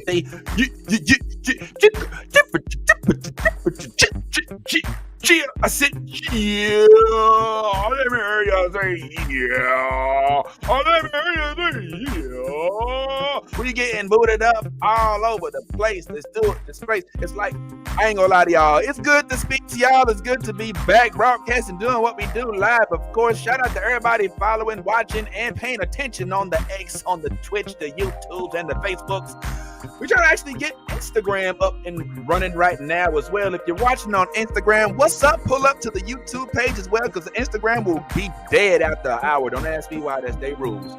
They I said, yeah. Let me hear you say, yeah. Let me hear you say, yeah. We getting booted up all over the place. Let's do it. This place. It's like, I ain't gonna lie to y'all. It's good to speak to y'all. It's good to be back broadcasting, doing what we do live. Of course, shout out to everybody following, watching, and paying attention on the X, on the Twitch, the YouTubes, and the Facebooks. We try to actually get Instagram up and running right now as well. If you're watching on Instagram, what's up? Pull up to the YouTube page as well, because the Instagram will be dead after an hour. Don't ask me why, that's their rules.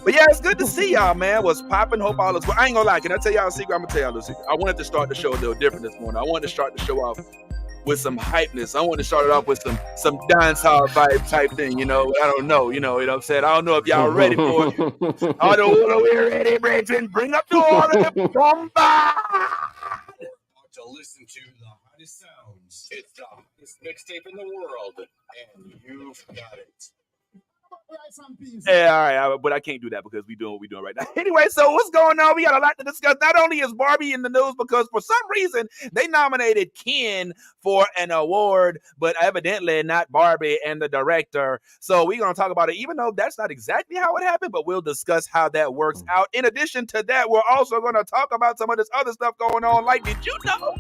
But yeah, it's good to see y'all, man. What's popping? Hope all is well. I ain't gonna lie. Can I tell y'all a secret? I'm gonna tell y'all a secret. I wanted to start the show a little different this morning. I wanted to start the show off with some hypeness. I want to start it off with some dancehall vibe type thing, I don't know, you know what I'm saying? I don't know if y'all ready for it. I don't know if we're ready, Brenton. Bring up the order, bomba! To listen to the hottest sounds. It's the hottest mixtape in the world, and you've got it. Yeah, all right, but I can't do that because we're doing what we're doing right now. Anyway, so what's going on? We got a lot to discuss. Not only is Barbie in the news because for some reason they nominated Ken for an award, but evidently not Barbie and the director. So we're going to talk about it, even though that's not exactly how it happened, but we'll discuss how that works out. In addition to that, we're also going to talk about some of this other stuff going on. Like, did you know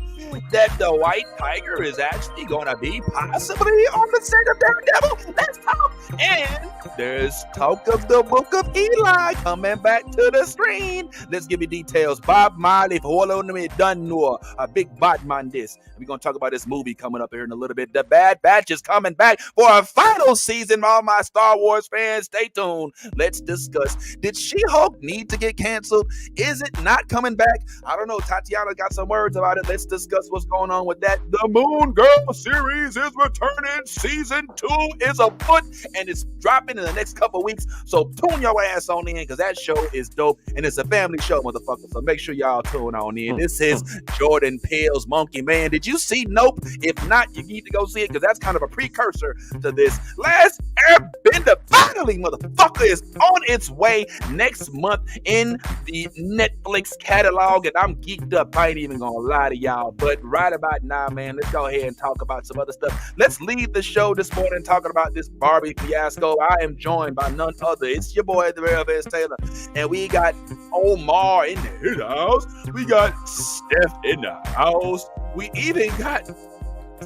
that the White Tiger is actually going to be possibly on the set of Daredevil? Let's talk. And there's talk of the Book of Eli coming back to the screen. Let's give you details. Bob Marley, for all of them, done know a big bad man this. We're going to talk about this movie coming up here in a little bit. The Bad Batch is coming back for a final season. All my Star Wars fans, stay tuned. Let's discuss. Did She-Hulk need to get canceled? Is it not coming back? I don't know. Tatiana got some words about it. Let's discuss what's going on with that. The Moon Girl series is returning. Season 2 is afoot, and it's dropping in the next couple weeks. So tune your ass on in, because that show is dope, and it's a family show, motherfucker. So make sure y'all tune on in. This is Jordan Peele's Monkey Man. Did you see Nope? If not, you need to go see it, because that's kind of a precursor to this. Last Airbender finally, motherfucker, is on its way next month in the Netflix catalog, and I'm geeked up. I ain't even gonna lie to y'all, but right about now, man, let's go ahead and talk about some other stuff. Let's leave the show this morning talking about this Barbie fiasco. I am joined by none other. It's your boy, the Real Vince Taylor, and we got Omar in the house. We got Steph in the house. We even got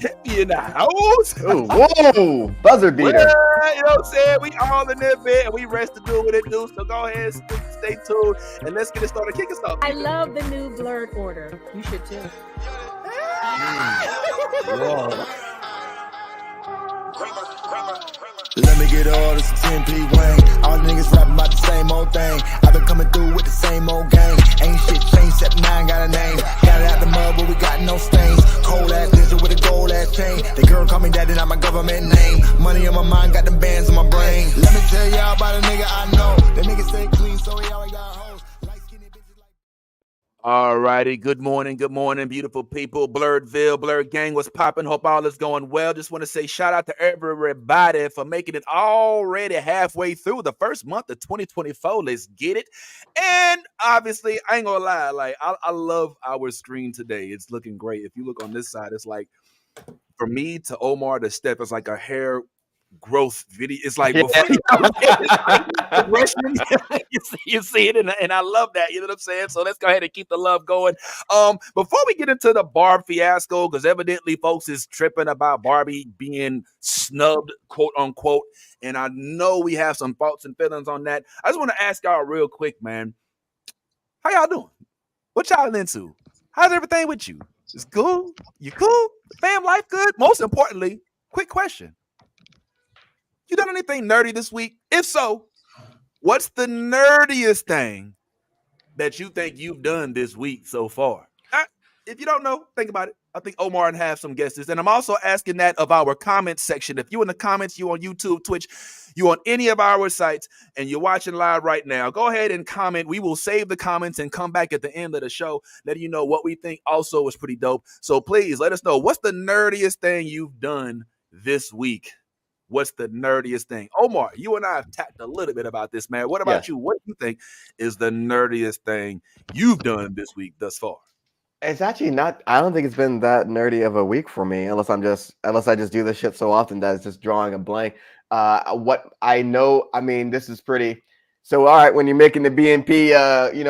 Tippy in the house. Ooh, whoa, buzzer beater. Well, you know what I'm saying? We all in there bed, and we rest to do what it do. So go ahead, stay tuned, and let's get it started. Kick us off. I love the new blurred order. You should too. Let me get all this 10p Wayne. All the niggas rapping about the same old thing. I've been coming through with the same old gang. Ain't shit changed except 9 got a name. Got it out the mud but we got no stains. Cold ass lizard with a gold ass chain. The girl call me daddy, not my government name. Money on my mind, got them bands on my brain. Let me tell y'all about a nigga I know. That nigga stay clean so he always got hoes. Light skinny bitches like. All righty. Good morning, beautiful people. Blurredville, Blurred Gang, what's popping? Hope all is going well. Just want to say shout out to everybody for making it already halfway through the first month of 2024. Let's get it. And obviously, I ain't gonna lie, like I love our screen today. It's looking great. If you look on this side, it's like from me to Omar to Steph, it's like a hair growth video. It's like before progression. you see it, and I love that. You know what I'm saying? So let's go ahead and keep the love going. Before we get into the Barb fiasco, because evidently folks is tripping about Barbie being snubbed, quote unquote, and I know we have some thoughts and feelings on that. I just want to ask y'all real quick, man. How y'all doing? What y'all into? How's everything with you? It's cool? You cool? Fam life good? Most importantly, quick question. You done anything nerdy this week? If so, what's the nerdiest thing that you think you've done this week so far? If you don't know, think about it. I think Omar and have some guesses. And I'm also asking that of our comments section. If you in the comments, you on YouTube, Twitch, you on any of our sites, and you're watching live right now, go ahead and comment. We will save the comments and come back at the end of the show, letting you know what we think also is pretty dope. So please let us know, what's the nerdiest thing you've done this week? What's the nerdiest thing? Omar, you and I have talked a little bit about this, man. What about Yeah. you? What do you think is the nerdiest thing you've done this week thus far? It's actually not. I don't think it's been that nerdy of a week for me, unless I just do this shit so often that it's just drawing a blank. What I know, I mean, this is pretty. So, all right, when you're making the BNP,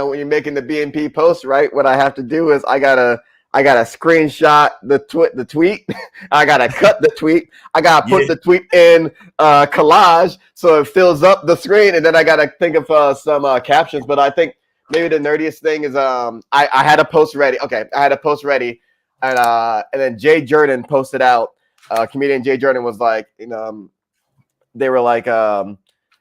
when you're making the BNP post, right? What I have to do is I gotta screenshot the tweet. I gotta cut the tweet. I gotta put the tweet in collage so it fills up the screen, and then I gotta think of some captions. But I think maybe the nerdiest thing is I had a post ready. Okay, I had a post ready, and then Jay Jordan posted out. Comedian Jay Jordan was like, they were like,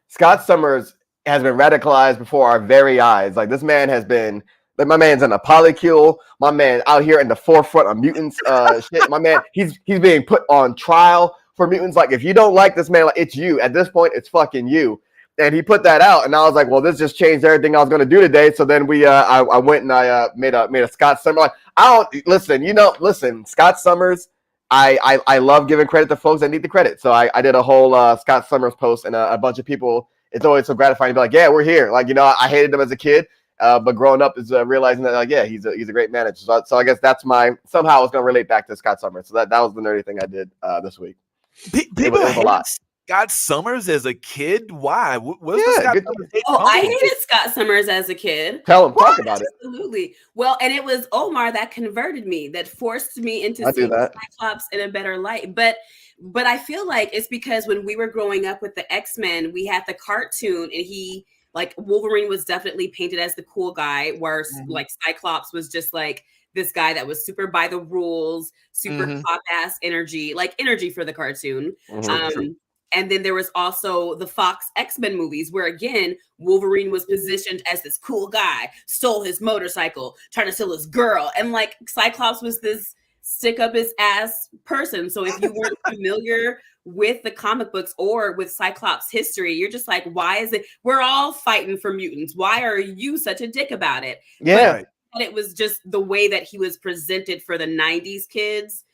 Scott Summers has been radicalized before our very eyes. Like, this man has been, like, my man's in a polycule. My man out here in the forefront of mutants shit. My man, he's being put on trial for mutants. Like, if you don't like this man, like, it's you. At this point, it's fucking you. And he put that out, and I was like, well, this just changed everything I was going to do today. So then I went and I made a Scott Summers. Like, I don't listen, Scott Summers. I love giving credit to folks that need the credit. So I did a whole Scott Summers post, and a bunch of people. It's always so gratifying to be like, yeah, we're here. Like, I hated him as a kid, but growing up is realizing that, like, yeah, he's a great manager. So I guess that's somehow I was going to relate back to Scott Summers. So that was the nerdy thing I did this week. People it was a lot. Scott Summers as a kid? Why? What's the Scott Summers? I hated Scott Summers as a kid. Tell him, talk about it. Absolutely. Well, and it was Omar that converted me, that forced me into seeing Cyclops in a better light. But I feel like it's because when we were growing up with the X-Men, we had the cartoon, and Wolverine was definitely painted as the cool guy, where like Cyclops was just like this guy that was super by the rules, super pop ass energy for the cartoon. And then there was also the Fox X-Men movies, where, again, Wolverine was positioned as this cool guy, stole his motorcycle, trying to steal his girl. And, like, Cyclops was this stick-up-his-ass person. So if you weren't familiar with the comic books or with Cyclops history, you're just like, why is it? We're all fighting for mutants. Why are you such a dick about it? Yeah. But it was just the way that he was presented for the 90s kids.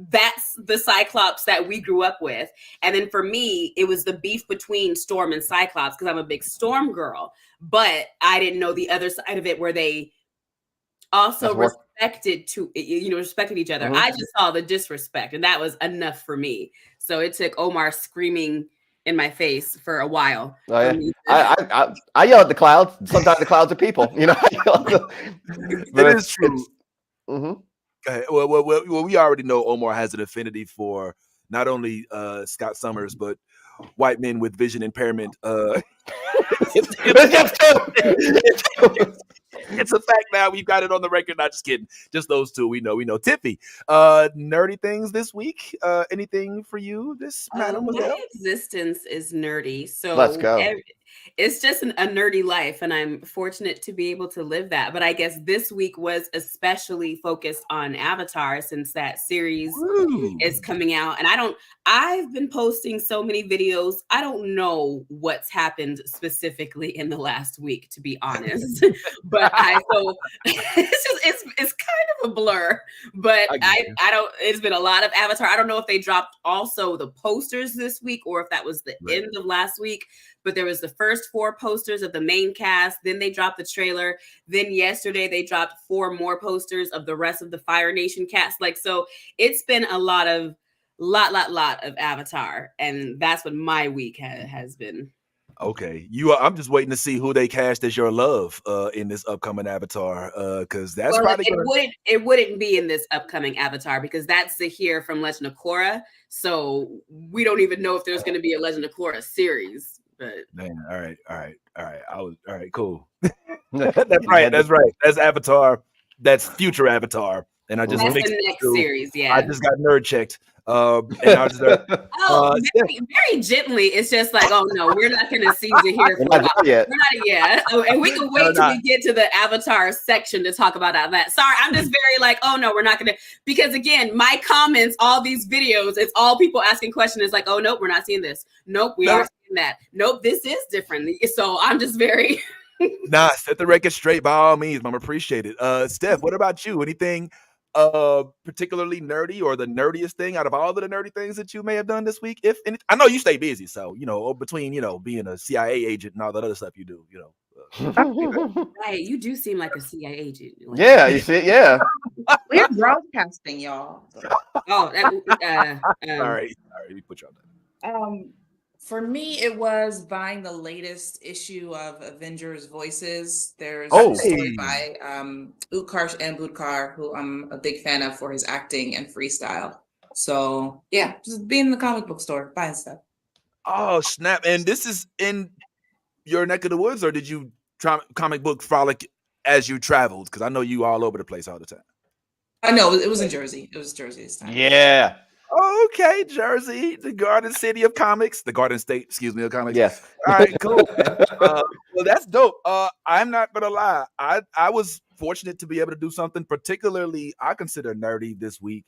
That's the Cyclops that we grew up with. And then for me, it was the beef between Storm and Cyclops, because I'm a big Storm girl. But I didn't know the other side of it, where they also respected each other. I just saw the disrespect, and that was enough for me. So it took Omar screaming in my face for a while. Oh, yeah. I yell at the clouds. Sometimes the clouds are people. That is true. Well, we already know Omar has an affinity for not only Scott Summers, but white men with vision impairment. It's a fact now. We've got it on the record. Not just kidding. Just those two. We know. Tiffy, nerdy things this week. Anything for you, this mademoiselle? My existence is nerdy. So let's go. It's just a nerdy life, and I'm fortunate to be able to live that. But I guess this week was especially focused on Avatar, since that series is coming out. And I've been posting so many videos. I don't know what's happened specifically in the last week, to be honest. But it's kind of a blur. But I don't. It's been a lot of Avatar. I don't know if they dropped also the posters this week, or if that was the end of last week. But there was the first 4 posters of the main cast. Then they dropped the trailer. Then yesterday they dropped 4 more posters of the rest of the Fire Nation cast. So it's been a lot of Avatar, and that's what my week has been. Okay, I'm just waiting to see who they cast as your love in this upcoming Avatar, because that's probably it wouldn't be in this upcoming Avatar, because that's Zahir from Legend of Korra. So we don't even know if there's going to be a Legend of Korra series. But man, all right, cool. That's right. That's Avatar. That's future Avatar. And I just that's the next series. Yeah, I just got nerd checked. And I was very gently. It's just like, oh no, we're not going to see Zahir for a while. We're not yet. And we can wait till we get to the Avatar section to talk about that. Sorry, I'm just very like, oh no, we're not going to, because again, my comments, all these videos, it's all people asking questions. It's like, oh nope, we're not seeing this. Nope, we are seeing that. Nope, this is different. So I'm just very. Nah, set the record straight by all means. I'm appreciated. Steph, what about you? Anything particularly nerdy or the nerdiest thing out of all of the nerdy things that you may have done this week? If and I know you stay busy, so between being a CIA agent and all that other stuff you do, Right, you do seem like a CIA agent. Yeah, you see, yeah. We're broadcasting, y'all. Oh, all right, we put you on that. For me, it was buying the latest issue of Avengers Voices. There's Oh. a story by Utkarsh and Budkar, who I'm a big fan of for his acting and freestyle. So yeah, just being in the comic book store, buying stuff. Oh snap! And this is in your neck of the woods, or did you try comic book frolic as you traveled? Because I know you all over the place all the time. I know it was in Jersey. It was Jersey this time. Yeah. Okay, Jersey, the Garden City of comics, the Garden State, excuse me, of comics. Yes. All right, cool. Well, that's dope. I'm not gonna lie. I was fortunate to be able to do something particularly I consider nerdy this week,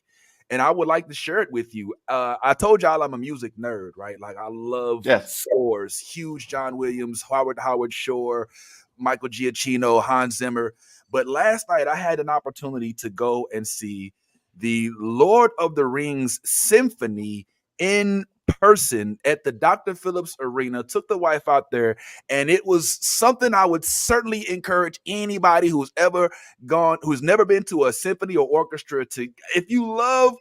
and I would like to share it with you. I told y'all I'm a music nerd, right? Like I love scores, huge John Williams, Howard Shore, Michael Giacchino, Hans Zimmer. But last night I had an opportunity to go and see the Lord of the Rings Symphony in person at the Dr. Phillips Arena. Took the wife out there, and it was something I would certainly encourage anybody who's never been to a symphony or orchestra to. If you love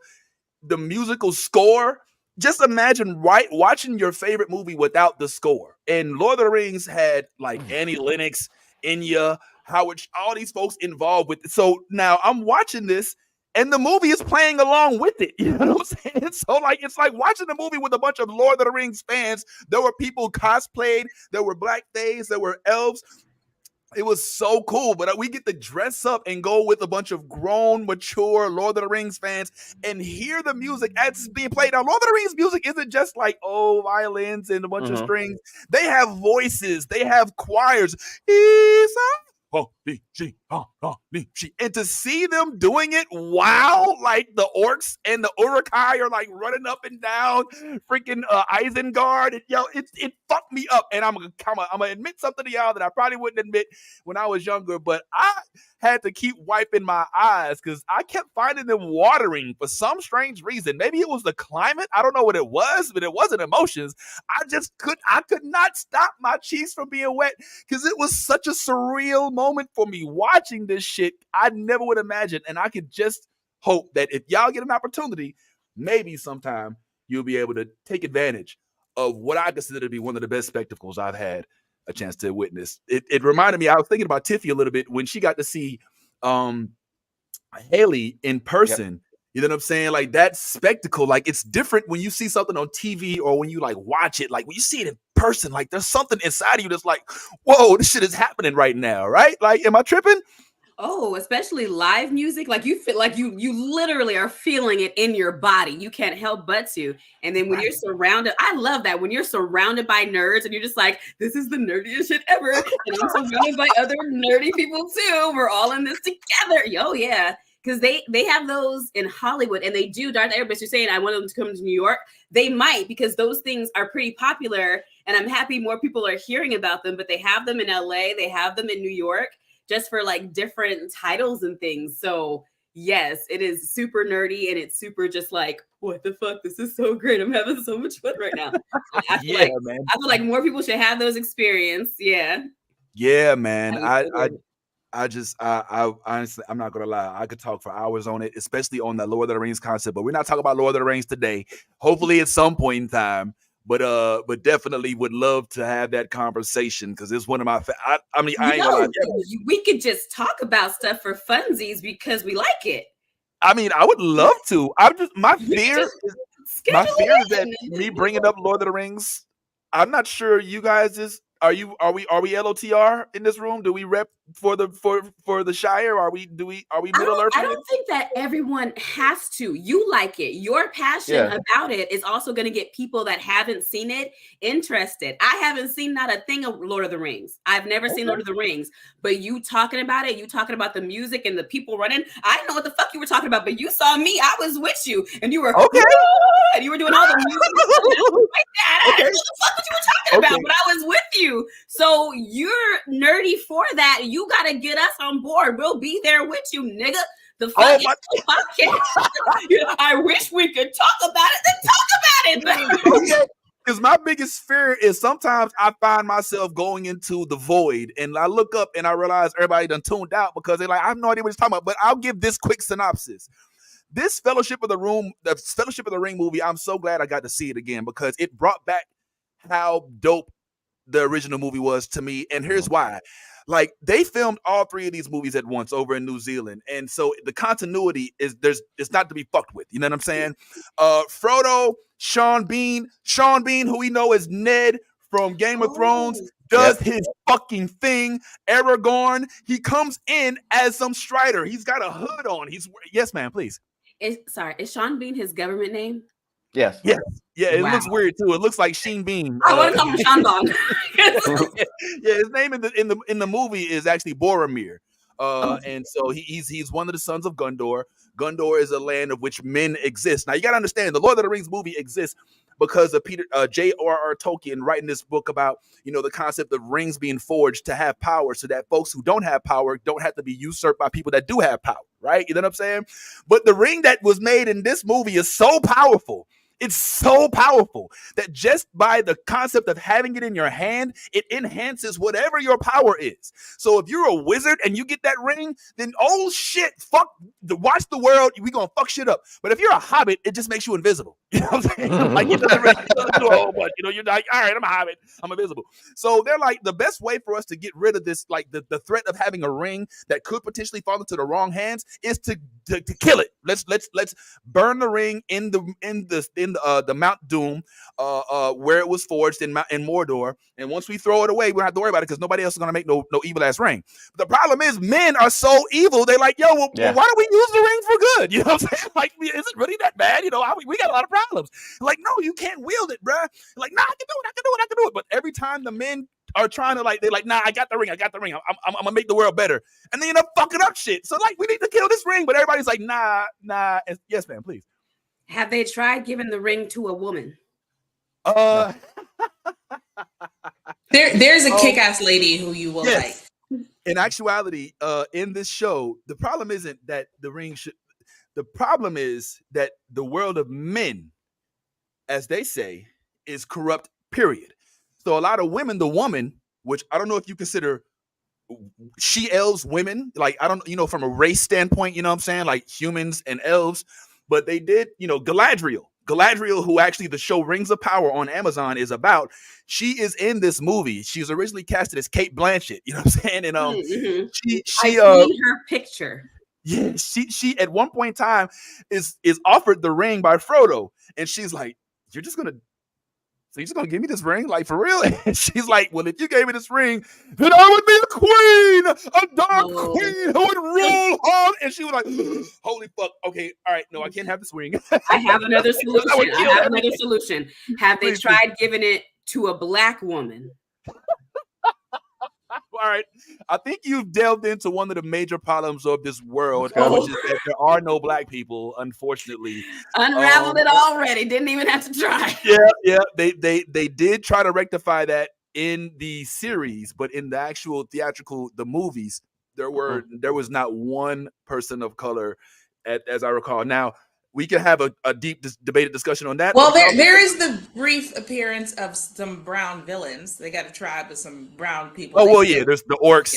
the musical score, just imagine watching your favorite movie without the score. And Lord of the Rings had like Annie Lennox, Enya, Howard, all these folks involved with it. So now I'm watching this, and the movie is playing along with it. You know what I'm saying? So it's like watching the movie with a bunch of Lord of the Rings fans. There were people cosplayed. There were black fays. There were elves. It was so cool, but we get to dress up and go with a bunch of grown, mature Lord of the Rings fans and hear the music as it's being played. Now, Lord of the Rings music isn't just like, violins and a bunch of strings. They have voices. They have choirs. And to see them doing it while like the orcs and the Uruk-hai are like running up and down freaking Isengard, it fucked me up. And I'm gonna admit something to y'all that I probably wouldn't admit when I was younger, but I had to keep wiping my eyes because I kept finding them watering for some strange reason. Maybe it was the climate. I don't know what it was, but it wasn't emotions. I could not stop my cheeks from being wet because it was such a surreal moment for me watching this shit. I never would imagine. And I could just hope that if y'all get an opportunity, maybe sometime you'll be able to take advantage of what I consider to be one of the best spectacles I've had a chance to witness. It reminded me, I was thinking about Tiffy a little bit when she got to see Haley in person. Yep. You know what I'm saying? Like that spectacle, like it's different when you see something on TV or when you like watch it. Like when you see it in person, like there's something inside of you that's like, whoa, this shit is happening right now, right? Like, am I tripping? Oh, especially live music. Like you feel like you literally are feeling it in your body. You can't help but to. And then when you're surrounded, I love that when you're surrounded by nerds and you're just like, this is the nerdiest shit ever. And I'm surrounded by other nerdy people too. We're all in this together. Yo, yeah. Because they have those in Hollywood, and they do. Darth Airbus, you're saying I want them to come to New York. They might, because those things are pretty popular, and I'm happy more people are hearing about them. But they have them in LA, they have them in New York, just for like different titles and things. So yes, it is super nerdy, and it's super just like, what the fuck? This is so great. I'm having so much fun right now. I feel like more people should have those experiences. Yeah. Yeah, man. I honestly, I'm not gonna lie. I could talk for hours on it, especially on the Lord of the Rings concept. But we're not talking about Lord of the Rings today. Hopefully, at some point in time. But definitely would love to have that conversation because it's one of my. I ain't gonna lie. We could just talk about stuff for funsies because we like it. I mean, I would love to. My fear is that me bringing up Lord of the Rings. I'm not sure you guys is. Are we LOTR in this room? Do we rep for the Shire? Are we Middle Earth? I don't think that everyone has to. You like it. Your passion about it is also going to get people that haven't seen it interested. I haven't seen not a thing of Lord of the Rings. I've never seen Lord of the Rings, but you talking about it, you talking about the music and the people running. I didn't know what the fuck you were talking about, but you saw me. I was with you, and you were okay, and you were doing all the music like that. I didn't know what the fuck what you were talking about, but I was with you. So you're nerdy for that. You got to get us on board. We'll be there with you, nigga. The fuck is the podcast? I wish we could talk about it. Then talk about it. Because my biggest fear is sometimes I find myself going into the void and I look up and I realize everybody done tuned out because they're like, I have no idea what he's talking about. But I'll give this quick synopsis. This Fellowship of the Ring movie, I'm so glad I got to see it again because it brought back how dope the original movie was to me. And here's why. Like, they filmed all three of these movies at once over in New Zealand. And so the continuity is it's not to be fucked with. You know what I'm saying? Frodo, Sean Bean, who we know as Ned from Game of Thrones, does his fucking thing. Aragorn, he comes in as some Strider. He's got a hood on. Yes, ma'am, please. Is Sean Bean his government name? Yes. Yeah. Yeah, it looks weird too. It looks like Sheen Bean. I want to call him Sean Bong. Yeah, his name in the movie is actually Boromir. And so he's one of the sons of Gondor. Gondor is a land of which men exist. Now you gotta understand, the Lord of the Rings movie exists because of J.R.R. Tolkien writing this book about, the concept of rings being forged to have power, so that folks who don't have power don't have to be usurped by people that do have power, right? You know what I'm saying? But the ring that was made in this movie is so powerful. It's so powerful that just by the concept of having it in your hand, it enhances whatever your power is. So if you're a wizard and you get that ring, then oh shit, watch the world, we gonna fuck shit up. But if you're a hobbit, it just makes you invisible. You know what I'm saying? Like, it doesn't really do a whole bunch. You're like, all right, I'm a hobbit, I'm invisible. So they're like, the best way for us to get rid of this, like the threat of having a ring that could potentially fall into the wrong hands, is to kill it. Let's burn the ring in the Mount Doom, where it was forged in Mordor. And once we throw it away, we don't have to worry about it because nobody else is gonna make no evil ass ring. But the problem is, men are so evil. They're like, yo, well, why don't we use the ring for good? You know what I'm saying? Like, is it really that bad? We got a lot of problems. Like, no, you can't wield it, bruh. Like, nah, I can do it. But every time the men are trying to, they're like, nah, I got the ring. I'm gonna make the world better. And they end up fucking up shit. So, like, we need to kill this ring. But everybody's like, nah. Yes, ma'am, please. Have they tried giving the ring to a woman? There's a kick-ass lady who you will like. In actuality, in this show, the problem isn't that the ring should. The problem is that the world of men, as they say, is corrupt, period. So a lot of women, the woman, which I don't know if you consider she elves women, like, I don't, from a race standpoint, you know what I'm saying? Like humans and elves, but they did, Galadriel, who actually the show Rings of Power on Amazon is about, she is in this movie. She was originally casted as Kate Blanchett, you know what I'm saying? And she I've seen her picture. Yeah, she at one point in time is offered the ring by Frodo, and she's like, you're just gonna give me this ring, like, for real? And she's like, well, if you gave me this ring, then I would be a queen, a dark queen who would rule on. And she was like, holy fuck, okay, all right, no, I can't have this ring. I have another solution. Have they tried giving it to a black woman? All right, I think you've delved into one of the major problems of this world, which is that there are no black people, unfortunately. Unraveled it already. Didn't even have to try. Yeah. They did try to rectify that in the series, but in the actual the movies, there was not one person of color, as I recall. Now, we can have a deep debated discussion on that. Well, there is the brief appearance of some brown villains. They got a tribe of some brown people. Oh, well, yeah, there's the orcs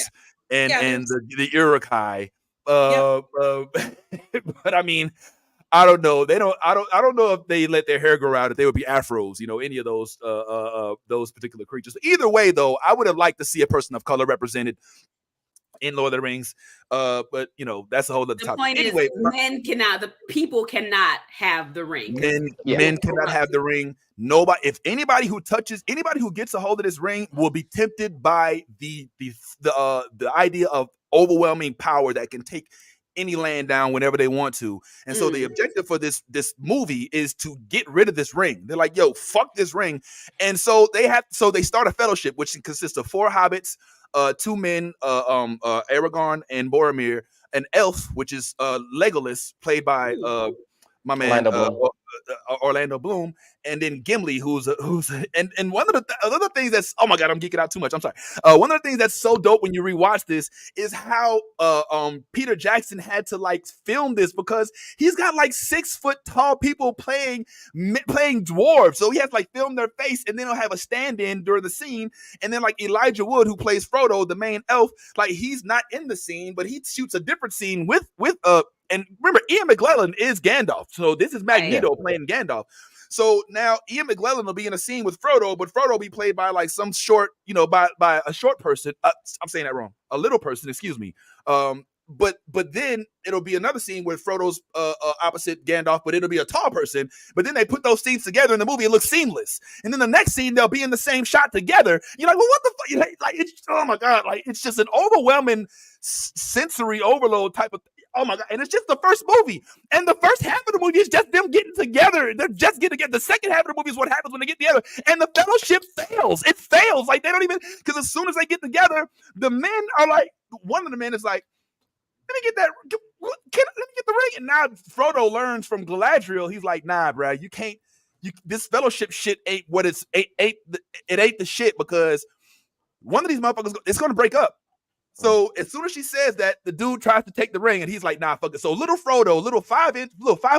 and the Uruk-hai. But I mean, I don't know. I don't know if they let their hair grow out, if they would be afros, any of those particular creatures. Either way, though, I would have liked to see a person of color represented in Lord of the Rings, but that's a whole other topic. Point anyway, the people cannot have the ring. Men cannot have the ring. Anybody who gets a hold of this ring will be tempted by the idea of overwhelming power that can take any land down whenever they want to. And so the objective for this movie is to get rid of this ring. They're like, yo, fuck this ring. And so they start a fellowship, which consists of 4 hobbits, 2 men, Aragorn and Boromir, an elf, which is Legolas, played by my man Orlando Bloom, and then Gimli, who's and one of the other things that's, oh my god, I'm geeking out too much. I'm sorry. One of the things that's so dope when you rewatch this is how Peter Jackson had to like film this, because he's got like 6 foot tall people playing dwarves, so he has to like film their face, and then he'll have a stand-in during the scene, and then like Elijah Wood, who plays Frodo, the main elf, like he's not in the scene, but he shoots a different scene with and remember, Ian McKellen is Gandalf, so this is Magneto playing Gandalf. So now Ian McKellen will be in a scene with Frodo, but Frodo will be played by like some short, by a short person. I'm saying that wrong. A little person, excuse me. But then it'll be another scene with Frodo's opposite Gandalf, but it'll be a tall person. But then they put those scenes together in the movie, it looks seamless. And then the next scene, they'll be in the same shot together. You're like, well, what the fuck? Like, it's, oh my god, like it's just an overwhelming sensory overload type of. Oh my god! And it's just the first movie, and the first half of the movie is just them getting together. They're just getting together. The second half of the movie is what happens when they get together, and the fellowship fails. It fails. Like they don't even, because as soon as they get together, the men are like, one of the men is like, "Let me get that. Let me get the ring." And now Frodo learns from Galadriel. He's like, "Nah, bro, you can't. This fellowship shit ain't what it's it ain't the shit, because one of these motherfuckers, it's going to break up." So as soon as she says that, the dude tries to take the ring, and he's like, "Nah, fuck it." So little Frodo, little 5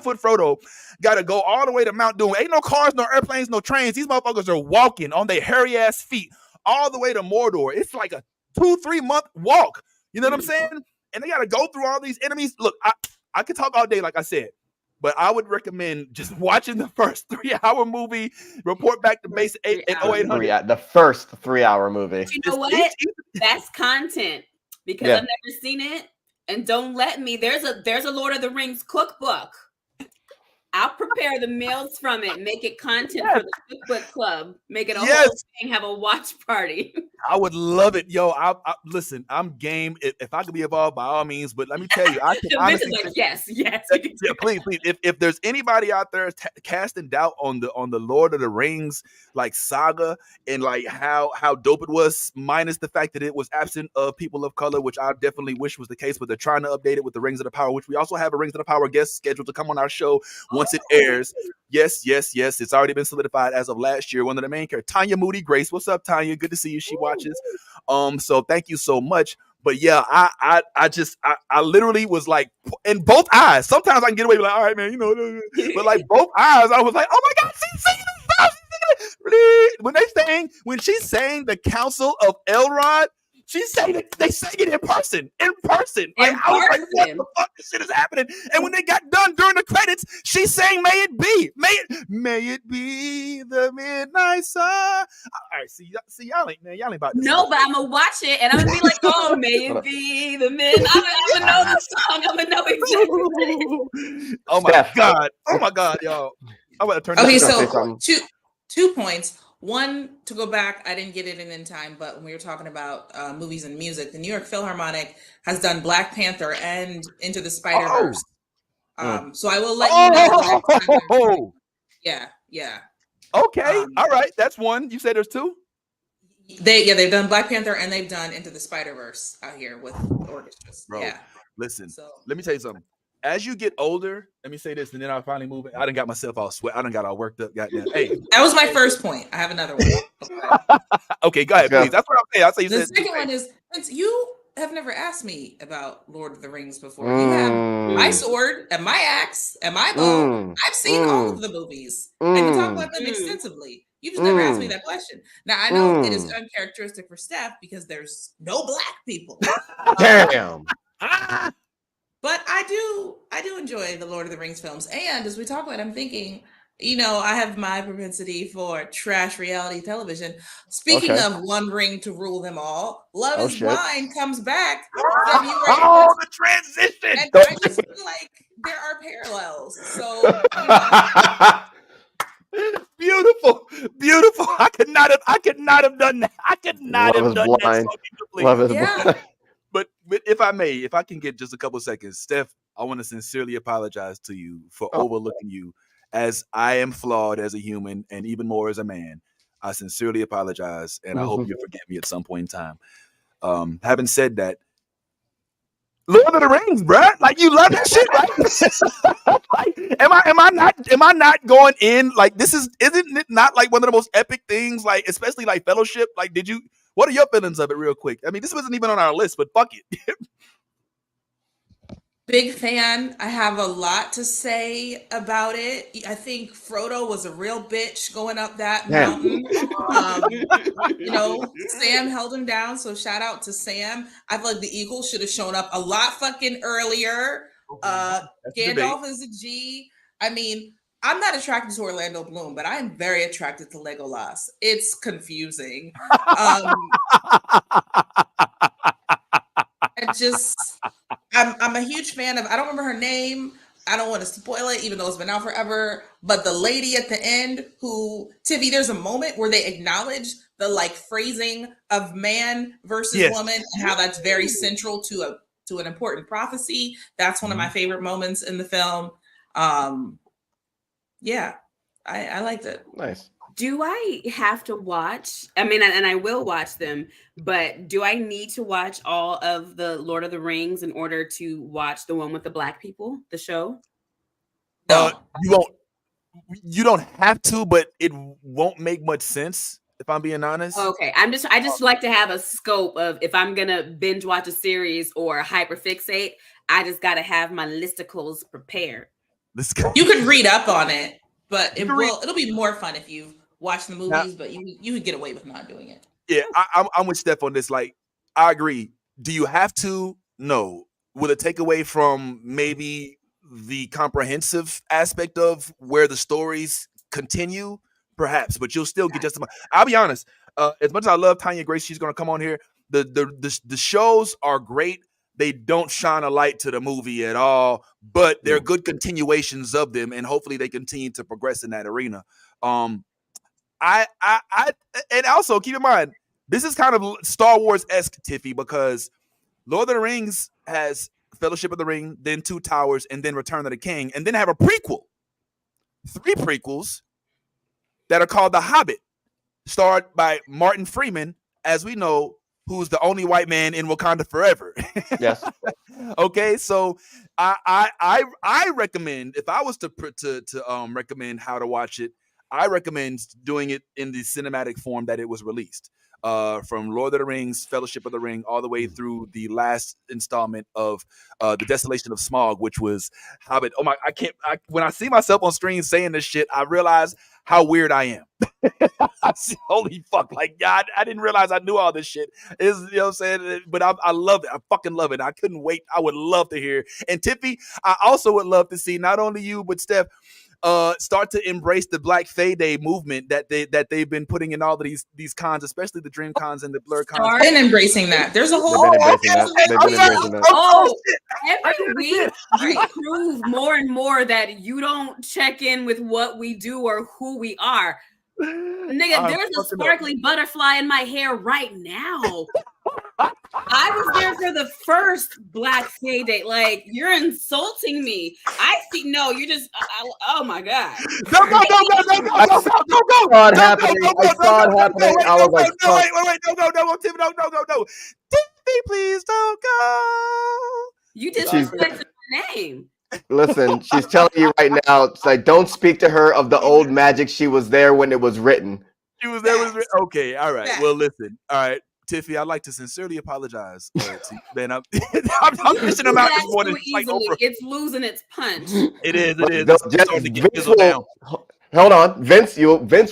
foot Frodo, got to go all the way to Mount Doom. Ain't no cars, no airplanes, no trains. These motherfuckers are walking on their hairy ass feet all the way to Mordor. It's like a 2-3 month walk. You know what I'm saying? And they got to go through all these enemies. Look, I could talk all day, like I said, but I would recommend just watching the first 3-hour movie. Report back to base 0800. The first 3-hour movie. You know what? That's content, because I've never seen it. And don't let me. There's a Lord of the Rings cookbook. I'll prepare the meals from it, make it content for the cookbook club, make it a whole thing, have a watch party. I would love it, yo. I listen. I'm game. If I could be involved, by all means. But let me tell you, I can honestly, like, yes. Yeah, please. If there's anybody out there casting doubt on the Lord of the Rings like saga, and like how dope it was, minus the fact that it was absent of people of color, which I definitely wish was the case. But they're trying to update it with the Rings of the Power, which we also have a Rings of the Power guest scheduled to come on our show once it airs. Yes. It's already been solidified as of last year. One of the main characters, Tanya Moody Grace. What's up, Tanya? Good to see you. She watches. So thank you so much. But yeah, I literally was like, in both eyes. Sometimes I can get away with like, all right, man, but like both eyes, I was like, oh my god, she's singing this. When she's saying the Council of Elrond, she's saying it. They sang it in person. Like, I was like, what the fuck? This shit is happening. And when they got done during the credits, she sang "May It Be." May it be the midnight sun. All right, see y'all ain't about this. No, but I'm gonna watch it and I'm gonna be like, oh, may it be the midnight. I'm gonna know the song. I'm gonna know exactly. Oh my god, y'all. I'm gonna turn. Okay, so two points. One, to go back, I didn't get it in time, but when we were talking about movies and music, the New York Philharmonic has done Black Panther and Into the Spider-Verse. So I will let you know. Yeah. Okay, all right, that's one. You say there's two? They've done Black Panther and they've done Into the Spider-Verse out here with orchestras. Bro, yeah. Listen, let me tell you something. As you get older, let me say this, and then I'll finally move it. I done got myself all sweat. I done got all worked up. Goddamn. Hey, that was my first point. I have another one. Okay, go ahead, please. That's what I'm saying. I'll say you the second one is, since you have never asked me about Lord of the Rings before. You have my sword and my axe and my bow. I've seen all of the movies. I can talk about them extensively. You just never asked me that question. Now I know it is uncharacteristic for Steph because there's no black people. Damn. But I do enjoy the Lord of the Rings films. And as we talk about it, I'm thinking, I have my propensity for trash reality television. Speaking of One Ring to Rule Them All, Love is Blind comes back. The transition. And I just feel like there are parallels. So beautiful. I could not have done that. I could not have done that. Love is blind. But if I can get just a couple seconds, Steph, I want to sincerely apologize to you for overlooking you, as I am flawed as a human and even more as a man. I sincerely apologize, and I hope you forgive me at some point in time. Having said that, Lord of the Rings, bruh. Like you love that shit, right? Like, am I not going in? Like isn't it not like one of the most epic things? Like especially like Fellowship. Like what are your feelings of it, real quick? I mean, this wasn't even on our list, but fuck it. Big fan. I have a lot to say about it. I think Frodo was a real bitch going up that mountain. Sam held him down, so shout out to Sam. I feel like the Eagles should have shown up a lot fucking earlier. Gandalf is a G. I mean, I'm not attracted to Orlando Bloom, but I am very attracted to Legolas. It's confusing. I'm a huge fan of, I don't remember her name. I don't want to spoil it, even though it's been out forever. But the lady at the end who, Tiffy, there's a moment where they acknowledge the like phrasing of man versus woman and how that's very central to an important prophecy. That's one of my favorite moments in the film. Yeah, I liked it. Nice. Do I have to watch? I mean, and I will watch them, but do I need to watch all of the Lord of the Rings in order to watch the one with the black people, the show? No, you won't. You don't have to, but it won't make much sense if I'm being honest. Okay, I just like to have a scope of if I'm gonna binge watch a series or hyperfixate. I just got to have my listicles prepared. You can read up on it, but it'll be more fun if you watch the movies, but you could get away with not doing it. Yeah, I'm with Steph on this. Like, I agree. Do you have to? No. Will it take away from maybe the comprehensive aspect of where the stories continue? Perhaps, but you'll still get just. I'll be honest. As much as I love Tanya Grace, she's going to come on here. The shows are great. They don't shine a light to the movie at all, but they're good continuations of them, and hopefully they continue to progress in that arena. I and also keep in mind, this is kind of Star Wars-esque, Tiffy, because Lord of the Rings has Fellowship of the Ring, then Two Towers, and then Return of the King, and then have a prequel. 3 prequels that are called The Hobbit, starred by Martin Freeman, as we know, who's the only white man in Wakanda forever. Yes. Okay, so I recommend, if I was to recommend how to watch it, I recommend doing it in the cinematic form that it was released. From Lord of the Rings, Fellowship of the Ring, all the way through the last installment of The Desolation of Smaug, which was Hobbit. Oh my, when I see myself on screen saying this shit, I realize how weird I am. Holy fuck, like God, I didn't realize I knew all this shit. You know what I'm saying? But I love it. I fucking love it. I couldn't wait. I would love to hear. And Tiffy, I also would love to see not only you, but Steph, start to embrace the Black Fae Day movement that they've been putting in all of these cons, especially the Dream Cons and the Blur Cons. I've been embracing that. There's a whole every week you prove more and more that you don't check in with what we do or who we are. Nigga, there's a sparkly butterfly in my hair right now. I was there for the first Black Fae Day. Like, you're insulting me. I see. No, you're just. Oh my God. Go. I saw it happening. I was like, wait. No, Tiffy, no. Tiffy, please don't go. You disrespected my name. Listen, she's telling you right now. It's like, don't speak to her of the old magic. She was there when it was written. She was there. Okay, all right. Well, listen. All right. Tiffy, I'd like to sincerely apologize. Man, I'm fishing them out this morning. It's losing its punch. It is. Hold on, Vince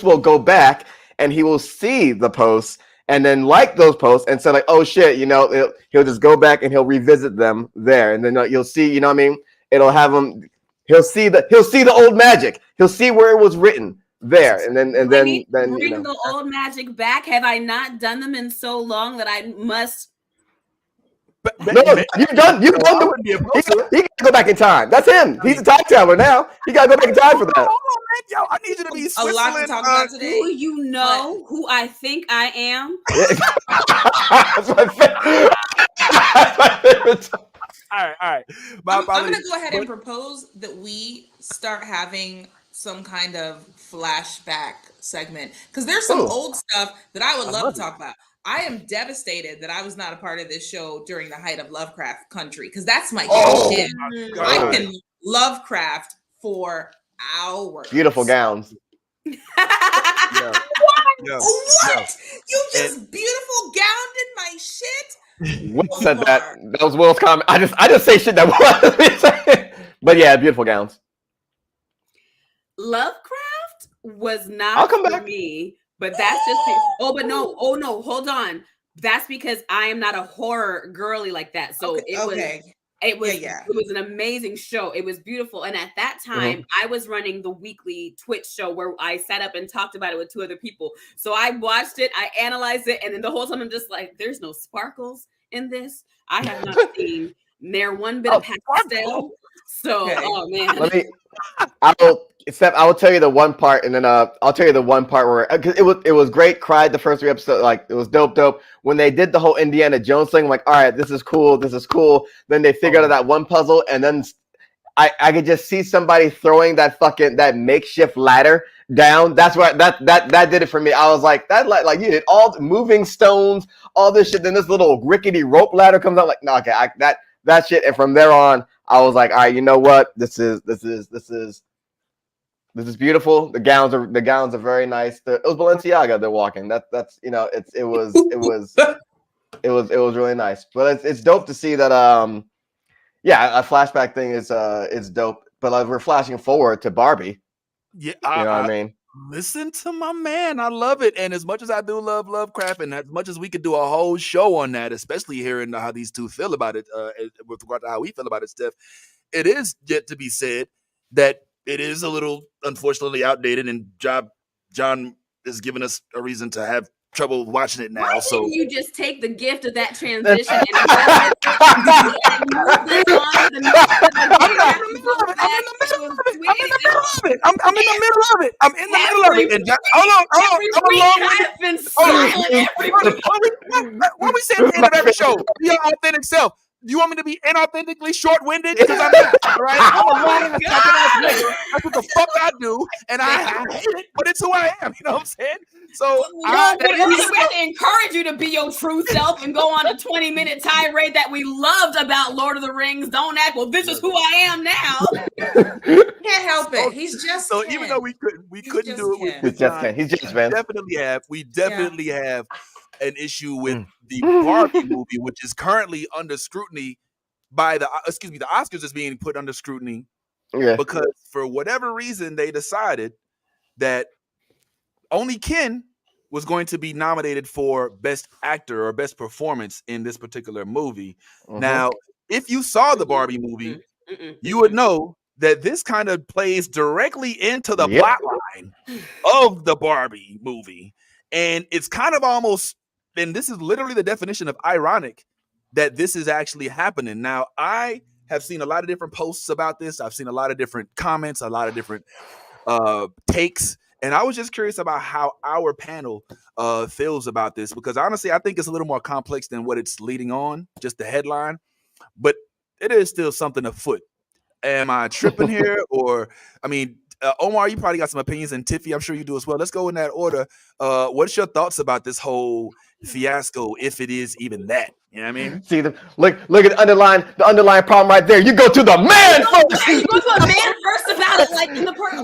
will go back and he will see the posts and then like those posts and say like, oh shit, he'll just go back and he'll revisit them there, and then you'll see, you know what I mean? It'll have him. He'll see the old magic. He'll see where it was written. There and then bring the old magic back. Have I not done them in so long that I must? No, you've done. He can go back in time. That's him. He's a time traveler now. He got to go back in time for that. Hold on, man. Yo, I need you to be a lot to talk about today. Do you know who I think I am? That's my favorite. All right. I'm going to go ahead and propose that we start having some kind of flashback segment, because there's some old stuff that I would love to talk about. I am devastated that I was not a part of this show during the height of Lovecraft Country, because that's my shit. I can Lovecraft for hours. Beautiful gowns. What? You just beautiful gowned in my shit? Will said that. That was Will's comment. I just say shit that was. But yeah, beautiful gowns. Lovecraft was not I'll come for back. me, but that's just no, hold on. That's because I am not a horror girly like that. So it was an amazing show. It was beautiful. And at that time, I was running the weekly Twitch show where I sat up and talked about it with 2 other people. So I watched it, I analyzed it, and then the whole time I'm just like, there's no sparkles in this. I have not seen near one bit of pastel. So, oh man. I will tell you the one part, and then I'll tell you the one part where it was great. Cried the first 3 episodes, like it was dope. When they did the whole Indiana Jones thing, I'm like, all right, this is cool. Then they figured out that one puzzle, and then I could just see somebody throwing that makeshift ladder down. That's where that did it for me. I was like, like you did all the moving stones, all this shit. Then this little rickety rope ladder comes out. Like, no, okay, that shit. And from there on, I was like, all right, you know what? This is beautiful. The gowns are very nice. It was Balenciaga they're walking. That's it was really nice. But it's dope to see that a flashback thing is dope. But like, we're flashing forward to Barbie. Yeah, you know what I mean? Listen to my man. I love it. And as much as I do love Lovecraft, and as much as we could do a whole show on that, especially hearing how these two feel about it, with regard to how we feel about it, Steph, it is yet to be said that it is a little, unfortunately, outdated, and John is giving us a reason to have trouble watching it now. Why so didn't you just take the gift of that transition and move it on to the I'm in the middle of it. I'm in the middle of it. And hold on. What we say at the end of every show? Be your authentic self. You want me to be inauthentically short-winded? Because I'm not, right? I'm a long nigga. That's what the fuck I do, and I hate it, but it's who I am. You know what I'm saying? So we have to encourage you to be your true self and go on a 20-minute tirade that we loved about Lord of the Rings. Don't act, well, this is who I am now. Can't help it. He's just so Ken. Even though we couldn't do it with John. He's just man. We definitely have an issue with the Barbie movie, which is currently under scrutiny by the Oscars is being put under scrutiny because for whatever reason they decided that only Ken was going to be nominated for Best Actor or Best Performance in this particular movie. Now, if you saw the Barbie movie, you would know that this kind of plays directly into the plot line of the Barbie movie. And it's kind of almost, and this is literally the definition of ironic, that this is actually happening. Now, I have seen a lot of different posts about this. I've seen a lot of different comments, a lot of different takes. And I was just curious about how our panel feels about this, because honestly, I think it's a little more complex than what it's leading on, just the headline. But it is still something afoot. Am I tripping here? Or, I mean, Omar, you probably got some opinions, and Tiffy, I'm sure you do as well. Let's go in that order. What's your thoughts about this whole fiasco, if it is even that? You know what I mean? See, look at the underlying problem right there. You go to the man first. You go to a man first about it, like in the part.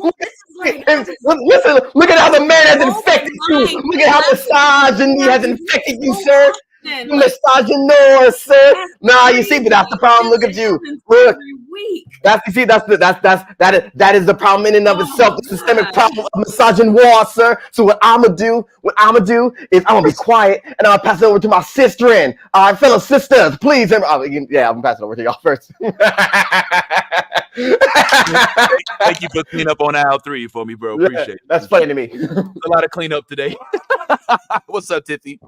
Listen, look at how the man has infected you. Look at how misogyny has infected you, sir. You misogynoir, sir. Nah, you see, but that's the problem. Look at you. Look. That is the problem in and of itself, the systemic problem of misogynoir, sir. So what I'ma do is I'm gonna be quiet and I'm gonna pass it over to my sister. All right, fellow sisters, please. I'm gonna pass it over to y'all first. Thank you for cleaning up on aisle 3 for me, bro. Appreciate it. That's funny to me. A lot of cleanup today. What's up, Tiffy?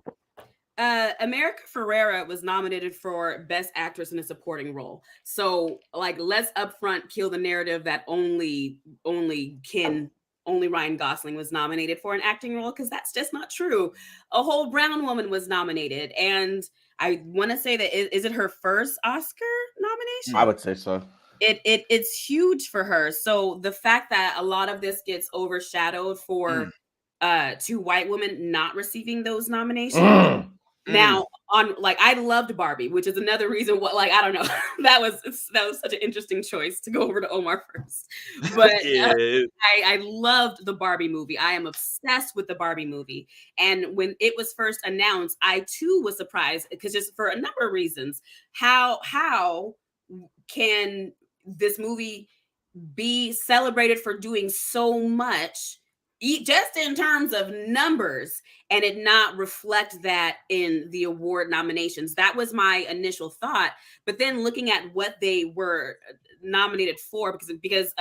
America Ferrera was nominated for Best Actress in a Supporting Role. So, like, let's upfront kill the narrative that only Ryan Gosling was nominated for an acting role, because that's just not true. A whole brown woman was nominated, and I want to say that is it her first Oscar nomination? I would say so. It's huge for her. So the fact that a lot of this gets overshadowed for 2 white women not receiving those nominations. Now, on like, I loved Barbie, which is another reason what, like, I don't know, that was such an interesting choice to go over to Omar first. But I loved the Barbie movie. I am obsessed with the Barbie movie. And when it was first announced, I too was surprised, because just for a number of reasons. How can this movie be celebrated for doing so much, just in terms of numbers, and it not reflect that in the award nominations? That was my initial thought. But then looking at what they were nominated for, because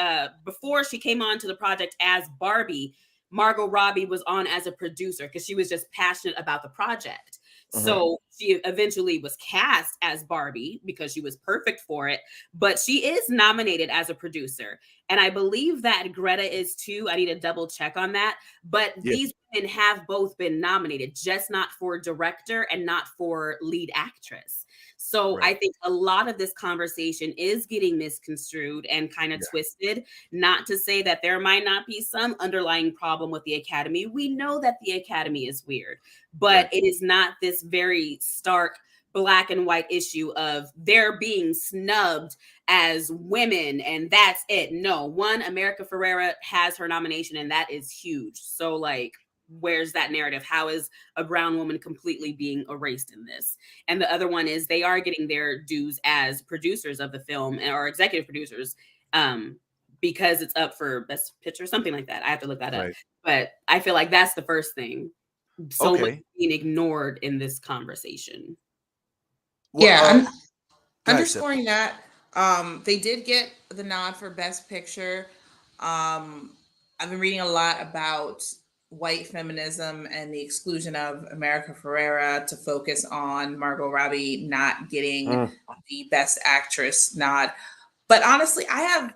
before she came on to the project as Barbie, Margot Robbie was on as a producer because she was just passionate about the project. So she eventually was cast as Barbie because she was perfect for it, but she is nominated as a producer. And I believe that Greta is too. I need to double check on that. But these women have both been nominated, just not for director and not for lead actress. So I think a lot of this conversation is getting misconstrued and kind of twisted. Not to say that there might not be some underlying problem with the Academy. We know that the Academy is weird, but it is not this very stark black and white issue of they're being snubbed as women and that's it. No, one, America Ferrera has her nomination and that is huge. So like, where's that narrative? How is a brown woman completely being erased in this? And the other one is they are getting their dues as producers of the film or executive producers, because it's up for best picture, something like that. I have to look that up. But I feel like that's the first thing. So much being ignored in this conversation. Well, underscoring that, they did get the nod for best picture. I've been reading a lot about white feminism and the exclusion of America Ferrera to focus on Margot Robbie not getting the best actress nod. But honestly, I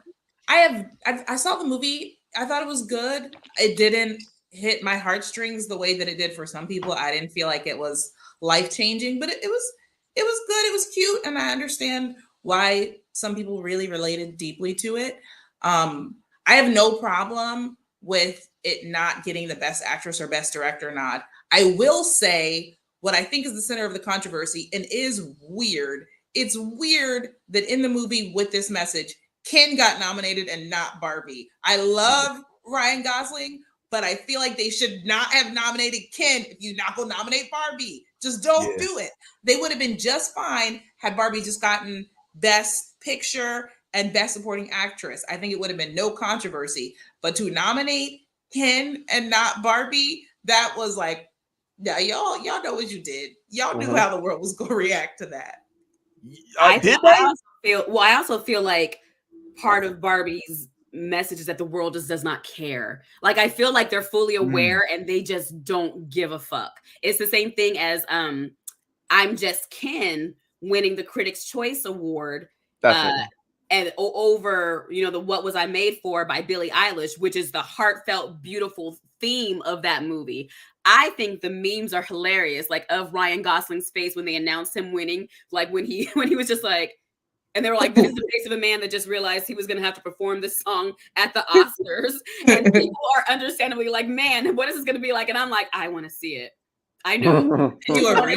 saw the movie. I thought it was good. It didn't hit my heartstrings the way that it did for some people. I didn't feel like it was life-changing, but it was good. It was cute. And I understand why some people really related deeply to it. I have no problem with it not getting the best actress or best director nod. I will say what I think is the center of the controversy and is weird. It's weird that in the movie with this message, Ken got nominated and not Barbie. I love Ryan Gosling, but I feel like they should not have nominated Ken if you're not going to nominate Barbie. Just don't do it. They would have been just fine had Barbie just gotten best picture and best supporting actress. I think it would have been no controversy. But to nominate Ken and not Barbie, that was like, yeah, y'all know what you did. Y'all knew how the world was going to react to that. I also feel like part of Barbie's message is that the world just does not care. Like, I feel like they're fully aware and they just don't give a fuck. It's the same thing as I'm Just Ken winning the Critics' Choice Award and over, the What Was I Made For by Billie Eilish, which is the heartfelt, beautiful theme of that movie. I think the memes are hilarious, like of Ryan Gosling's face when they announced him winning, like when he was just like, and they were like, this is the face of a man that just realized he was going to have to perform this song at the Oscars. And people are understandably like, man, what is this going to be like? And I'm like, I want to see it. I know. You agree.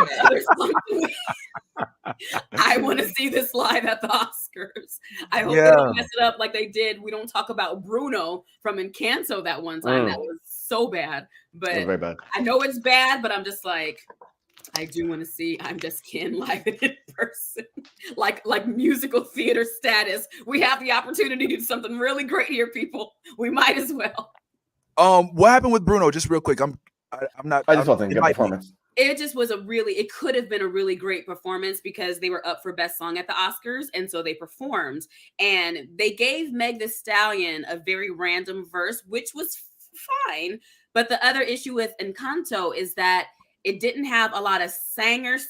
I want to see this live at the Oscars. I hope they don't mess it up like they did. We don't talk about Bruno from Encanto that one time. That was so bad. But very bad. I know it's bad, but I'm just like, I do want to see I'm Just Ken live in person, like musical theater status. We have the opportunity to do something really great here, people. We might as well. What happened with Bruno? Just real quick. I just want to think of performance. It just was it could have been a really great performance because they were up for best song at the Oscars. And so they performed and they gave Meg Thee Stallion a very random verse, which was fine. But the other issue with Encanto is that it didn't have a lot of singers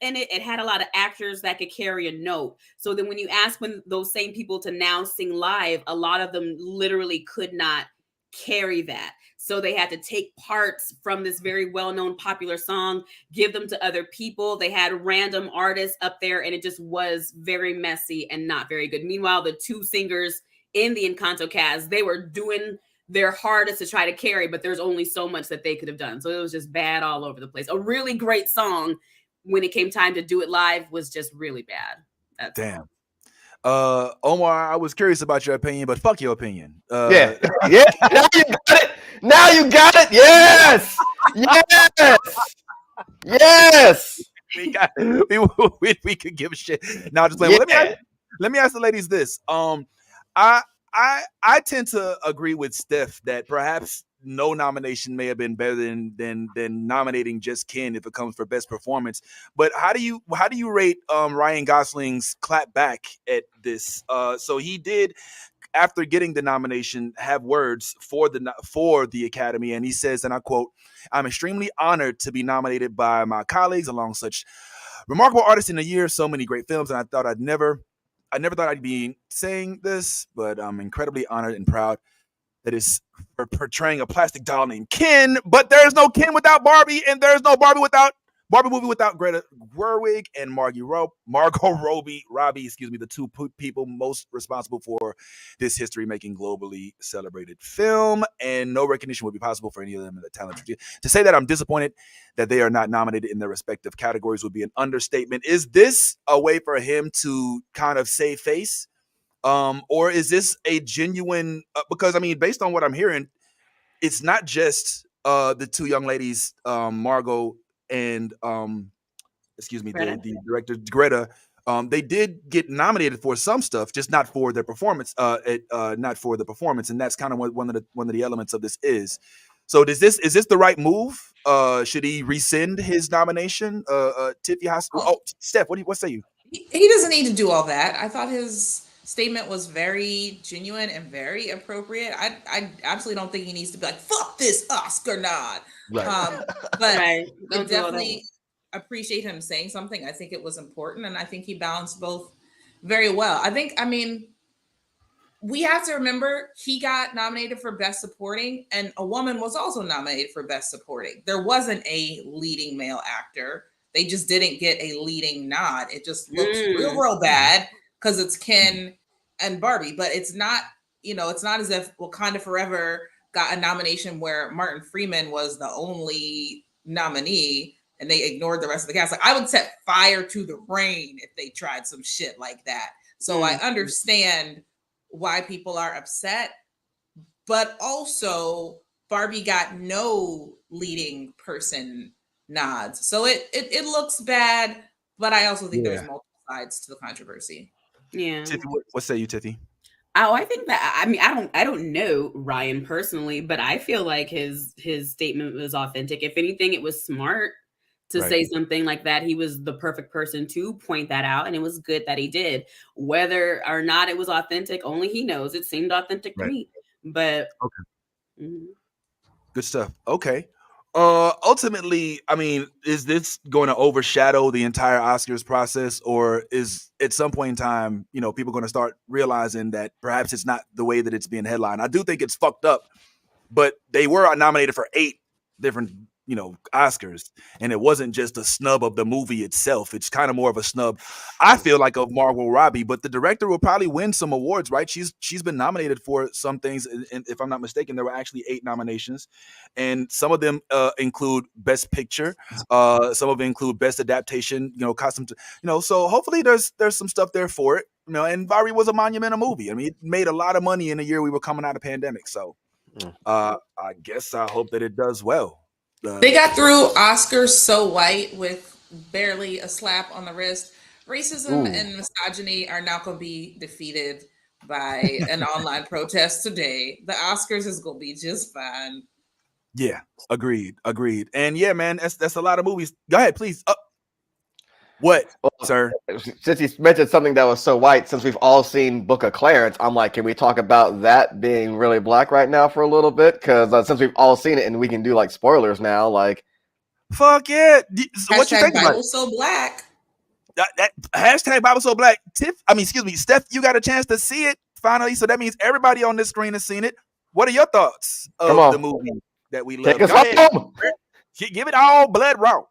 in it. It had a lot of actors that could carry a note. So then when you ask those same people to now sing live, a lot of them literally could not carry that. So they had to take parts from this very well-known popular song, give them to other people. They had random artists up there and it just was very messy and not very good. Meanwhile, the two singers in the Encanto cast, they were doing their hardest to try to carry, but there's only so much that they could have done. So it was just bad all over the place. A really great song when it came time to do it live was just really bad. Damn. Omar, I was curious about your opinion, but fuck your opinion. Yeah. Now you got it. Now you got it. Yes. Yes. We could give a shit. Now just let me ask the ladies this. I tend to agree with Steph that perhaps no nomination may have been better than nominating just Ken if it comes for best performance. But how do you rate Ryan Gosling's clap back at this? So he did, after getting the nomination, have words for the Academy, and he says, and I quote, "I'm extremely honored to be nominated by my colleagues along such remarkable artists in a year, so many great films, and I never thought I'd be saying this, but I'm incredibly honored and proud that is for portraying a plastic doll named Ken, but there's no Ken without Barbie, and there's no Barbie movie without Greta Gerwig and Margot Robbie, the two people most responsible for this history-making, globally celebrated film, and no recognition would be possible for any of them in the talent. To say that I'm disappointed that they are not nominated in their respective categories would be an understatement. Is this a way for him to kind of save face? Or is this a genuine, because I mean, based on what I'm hearing, it's not just the two young ladies, Margot and the director Greta. They did get nominated for some stuff, just not for their performance, not for the performance, and that's kind of what one of the elements of this is. So is this the right move? Should he rescind his nomination? Tiffy Hospital. Oh, Steph, what say you? He doesn't need to do all that. I thought his statement was very genuine and very appropriate. I absolutely don't think he needs to be like, fuck this Oscar nod. Right. But I definitely appreciate him saying something. I think it was important, and I think he balanced both very well. I mean, we have to remember he got nominated for Best Supporting, and a woman was also nominated for Best Supporting. There wasn't a leading male actor. They just didn't get a leading nod. It just looks real bad because it's Ken and Barbie, but it's not, it's not as if Wakanda Forever got a nomination where Martin Freeman was the only nominee and they ignored the rest of the cast. Like, I would set fire to the rain if they tried some shit like that. So I understand why people are upset, but also Barbie got no leading person nods. So it looks bad, but I also think there's multiple sides to the controversy. Yeah. Tiffy, what say you, Tiffy? Oh, I think that, I mean, I don't know Ryan personally, but I feel like his statement was authentic. If anything, it was smart to say something like that. He was the perfect person to point that out, and it was good that he did. Whether or not it was authentic, only he knows. It seemed authentic to me, but okay. Good stuff. Okay. Ultimately, I mean, is this going to overshadow the entire Oscars process, or is at some point in time, people going to start realizing that perhaps it's not the way that it's being headlined? I do think it's fucked up, but they were nominated for 8 different, Oscars, and it wasn't just a snub of the movie itself. It's kind of more of a snub, I feel like, of Margot Robbie, but the director will probably win some awards, right? She's been nominated for some things, and if I'm not mistaken, there were actually 8 nominations, and some of them include Best Picture, some of them include Best Adaptation, costume, so hopefully there's some stuff there for it, and Barbie was a monumental movie. I mean, it made a lot of money in the year we were coming out of pandemic, so I guess I hope that it does well. They got through Oscars so white with barely a slap on the wrist. Racism and misogyny are not going to be defeated by an online protest today. The Oscars is going to be just fine. Yeah, agreed. And yeah, man, that's a lot of movies. Go ahead, please. What, sir? Since you mentioned something that was so white, since we've all seen Book of Clarence, I'm like, can we talk about that being really black right now for a little bit? Because since we've all seen it, and we can do like spoilers now, like, fuck yeah. So what you think about Bible so black? That hashtag Bible so black. Steph, you got a chance to see it finally, so that means everybody on this screen has seen it. What are your thoughts of the movie that we love? Take us home. Give it all blood raw.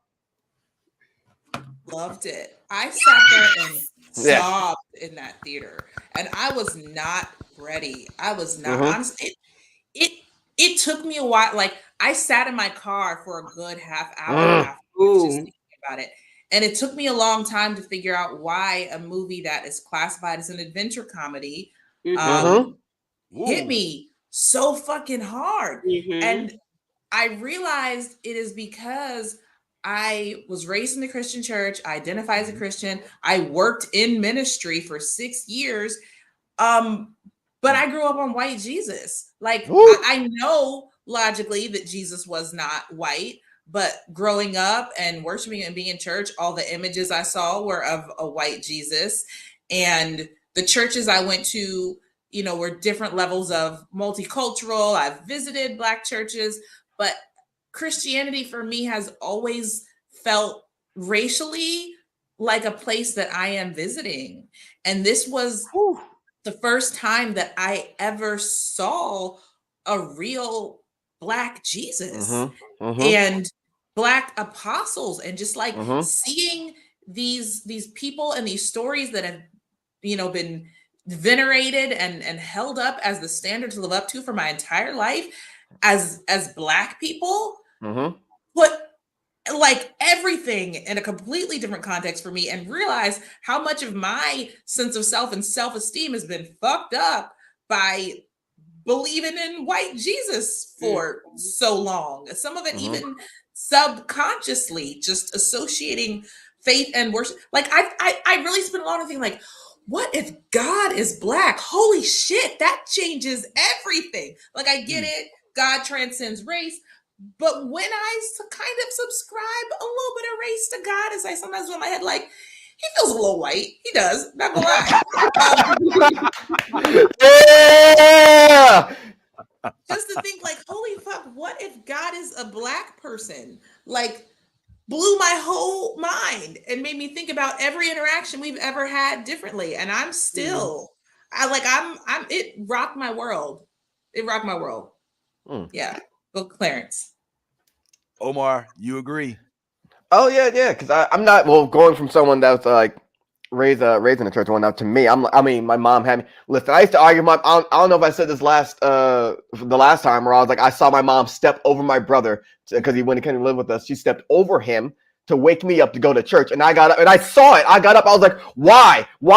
Loved it. I sat there and sobbed in that theater, and I was not ready. I was not honest. it took me a while. Like I sat in my car for a good half hour afterwards just thinking about it. And it took me a long time to figure out why a movie that is classified as an adventure comedy hit me so fucking hard. And I realized it is because I was raised in the Christian church. I identify as a Christian. I worked in ministry for 6 years. But I grew up on white Jesus. Like I know logically that Jesus was not white, but growing up and worshiping and being in church, all the images I saw were of a white Jesus. And the churches I went to, you know, were different levels of multicultural. I've visited Black churches, but Christianity for me has always felt racially like a place that I am visiting. And this was the first time that I ever saw a real Black Jesus and Black apostles, and just like seeing these people and these stories that have, you know, been venerated and held up as the standard to live up to for my entire life as Black people, but like everything in a completely different context for me, and realize how much of my sense of self and self-esteem has been fucked up by believing in white Jesus for so long. Some of it even subconsciously, just associating faith and worship. Like I really spent a lot of thinking like, what if God is Black? Holy shit, that changes everything. Like I get it, God transcends race. But when I kind of subscribe a little bit of race to God, as I sometimes in my head, like, he feels a little white. He does, not gonna lie. Just to think like, holy fuck, what if God is a Black person? Like, blew my whole mind and made me think about every interaction we've ever had differently. And I'm still, it rocked my world. It rocked my world. Yeah. Well, Clarence. Omar, you agree? Oh yeah, because I'm not going from someone that's like raised in the church one. Now to me, I mean, my mom had me. Listen, I used to argue. I don't know if I said this the last time, where I was like, I saw my mom step over my brother because when he couldn't live with us, she stepped over him to wake me up to go to church, and I got up and I saw it. I got up. I was like, why do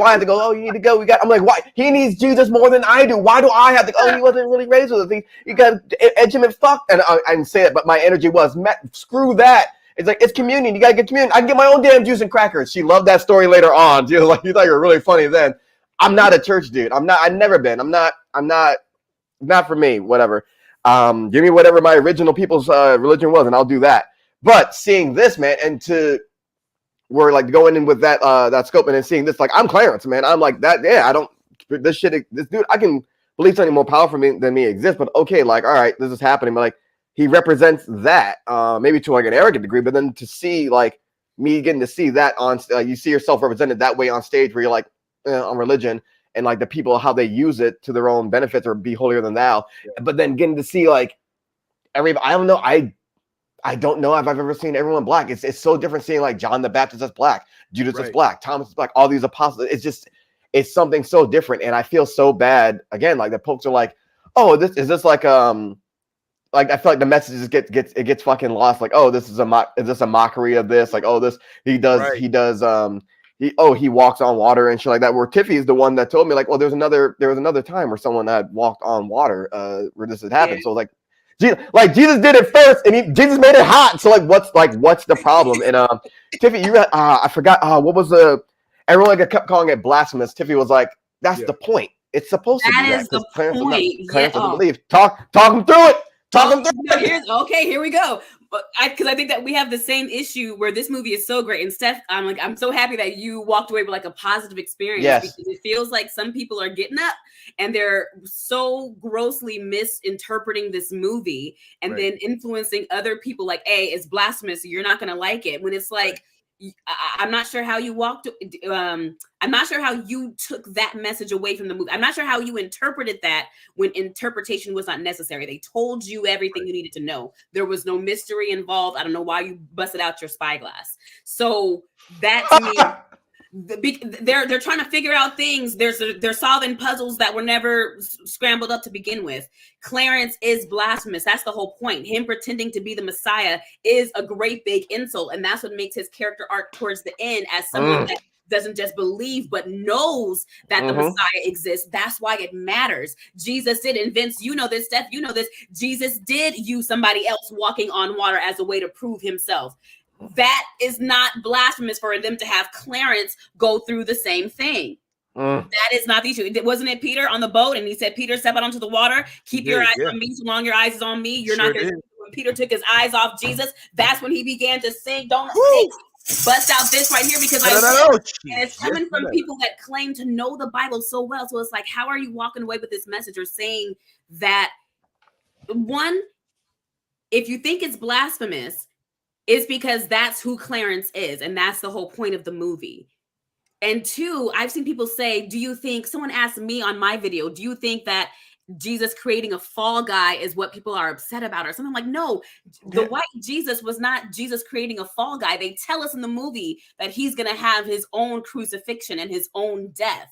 I have to go? Oh, you need to go. I'm like, why? He needs Jesus more than I do. Why do I have to go? Oh, he wasn't really raised with us. He got edge him and fuck. And I didn't say it, but my energy was, screw that. It's like, it's communion. You gotta get communion. I can get my own damn juice and crackers. She loved that story later on. She was like, you thought you were really funny then. I'm not a church dude. I've never been. I'm not for me. Whatever. Give me whatever my original people's religion was, and I'll do that. But seeing this, man, and we're like going in with that scope, and then seeing this, like, I'm Clarence, man. I'm like that. Yeah, this dude, I can believe something more powerful than me exists. But okay, like, all right, this is happening. But like, he represents that, maybe to like an arrogant degree. But then to see like me getting to see that on, you see yourself represented that way on stage, where you're like on religion, and like the people, how they use it to their own benefits or be holier than thou. But then getting to see like everybody, I don't know if I've ever seen everyone Black. It's so different seeing like John the Baptist as Black, Judas as Black, Thomas as Black, all these apostles. It's something so different. And I feel so bad again, like the folks are like, oh, this like I feel like the messages gets fucking lost. Like, oh, is this a mockery of this? Like, oh, he walks on water and shit like that. Where Tiffy is the one that told me like, well, there was another time where someone had walked on water where this had happened. So like Jesus did it first, and Jesus made it hot. So what's the problem? And Tiffy, I forgot what was everyone kept calling it blasphemous. Tiffy was like, that's the point. It's supposed to be that. That is the point. Clarence doesn't believe. Talk him through it. Here we go. Because I think that we have the same issue where this movie is so great. And Steph, I'm so happy that you walked away with like a positive experience. Yes. Because it feels like some people are getting up and they're so grossly misinterpreting this movie and then influencing other people like, hey, it's blasphemous, so you're not going to like it. When it's like, I'm not sure how you I'm not sure how you took that message away from the movie. I'm not sure how you interpreted that when interpretation was not necessary. They told you everything you needed to know. There was no mystery involved. I don't know why you busted out your spyglass. So that to me, they're trying to figure out things. They're solving puzzles that were never scrambled up to begin with. Clarence is blasphemous. That's the whole point. Him pretending to be the Messiah is a great big insult, and that's what makes his character arc towards the end as someone that doesn't just believe but knows that the Messiah exists. That's why it matters. Jesus did, and Vince, you know this, Steph, you know this. Jesus did use somebody else walking on water as a way to prove himself. That is not blasphemous for them to have Clarence go through the same thing. That is not the issue. Wasn't it Peter on the boat? And he said, Peter, step out onto the water. Keep your eyes on me. So long your eyes is on me. You're not going to. When Peter took his eyes off Jesus, that's when he began to sink. Don't bust out this right here, because and it's coming from people that claim to know the Bible so well. So it's like, how are you walking away with this message or saying that, one, if you think it's blasphemous, it's because that's who Clarence is, and that's the whole point of the movie. And two, I've seen people say, do you think, someone asked me on my video, do you think that Jesus creating a fall guy is what people are upset about or something? I'm like, no, the white Jesus was not Jesus creating a fall guy. They tell us in the movie that he's going to have his own crucifixion and his own death.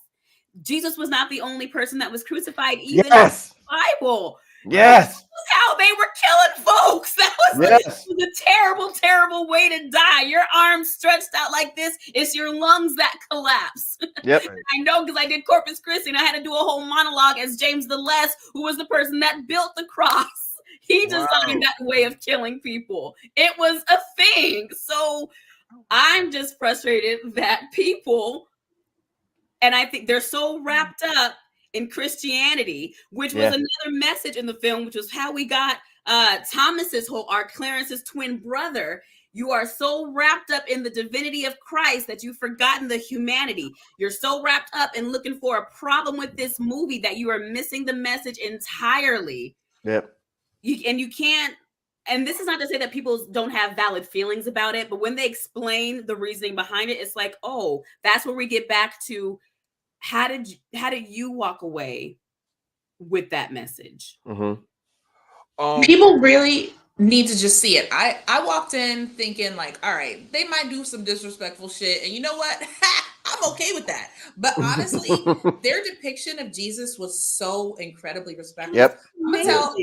Jesus was not the only person that was crucified, even in the Bible. Yes. That's how they were killing folks. That was a terrible, terrible way to die. Your arms stretched out like this. It's your lungs that collapse. Yep. I know, because I did Corpus Christi and I had to do a whole monologue as James the Less, who was the person that built the cross. He designed that way of killing people. It was a thing. So I'm just frustrated that people, and I think they're so wrapped up in Christianity, which was another message in the film, which was how we got Thomas's whole arc, Clarence's twin brother. You are so wrapped up in the divinity of Christ that you've forgotten the humanity. You're so wrapped up in looking for a problem with this movie that you are missing the message entirely. Yep. You can't, and this is not to say that people don't have valid feelings about it, but when they explain the reasoning behind it, it's like, oh, that's where we get back to, how did you walk away with that message? People really need to just see it. I walked in thinking like, all right, they might do some disrespectful shit, and you know what? I'm okay with that. But honestly, their depiction of Jesus was so incredibly respectful. Yep. I'm gonna tell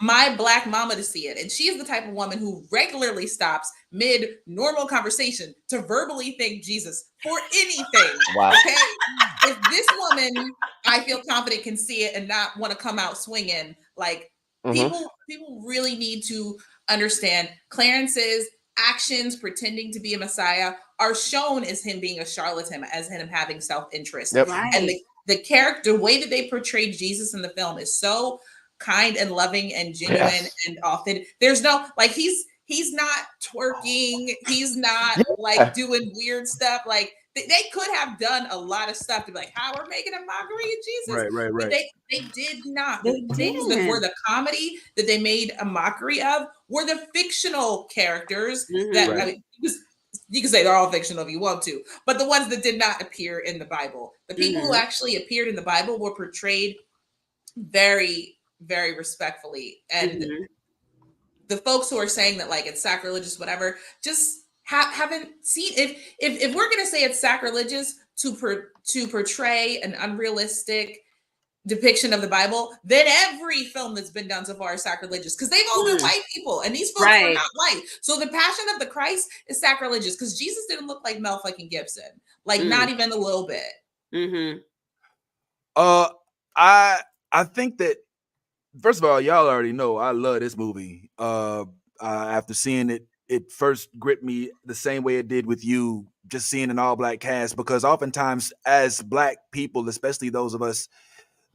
my Black mama to see it, and she is the type of woman who regularly stops mid normal conversation to verbally thank Jesus for anything. Wow. Okay, if this woman, I feel confident, can see it and not want to come out swinging, like people really need to understand Clarence's actions pretending to be a Messiah are shown as him being a charlatan, as him having self-interest. Yep. Right. And the character, way that they portrayed Jesus in the film is so kind and loving and genuine and authentic. There's no, like, he's not twerking. He's not like doing weird stuff. Like they could have done a lot of stuff to be like, how we're making a mockery of Jesus. Right. But they did not. They The things that were the comedy that they made a mockery of were the fictional characters that, I mean, you can say they're all fictional if you want to, but the ones that did not appear in the Bible, the people who actually appeared in the Bible were portrayed very, very respectfully. And the folks who are saying that like it's sacrilegious, whatever, just haven't seen. If we're gonna say it's sacrilegious to portray an unrealistic depiction of the Bible, then every film that's been done so far is sacrilegious, because they've all been white people, and these folks are not white. So the Passion of the Christ is sacrilegious because Jesus didn't look like Mel fucking Gibson, like not even a little bit. I think that, first of all, y'all already know I love this movie. After seeing it, it first gripped me the same way it did with you, just seeing an all-black cast, because oftentimes as Black people, especially those of us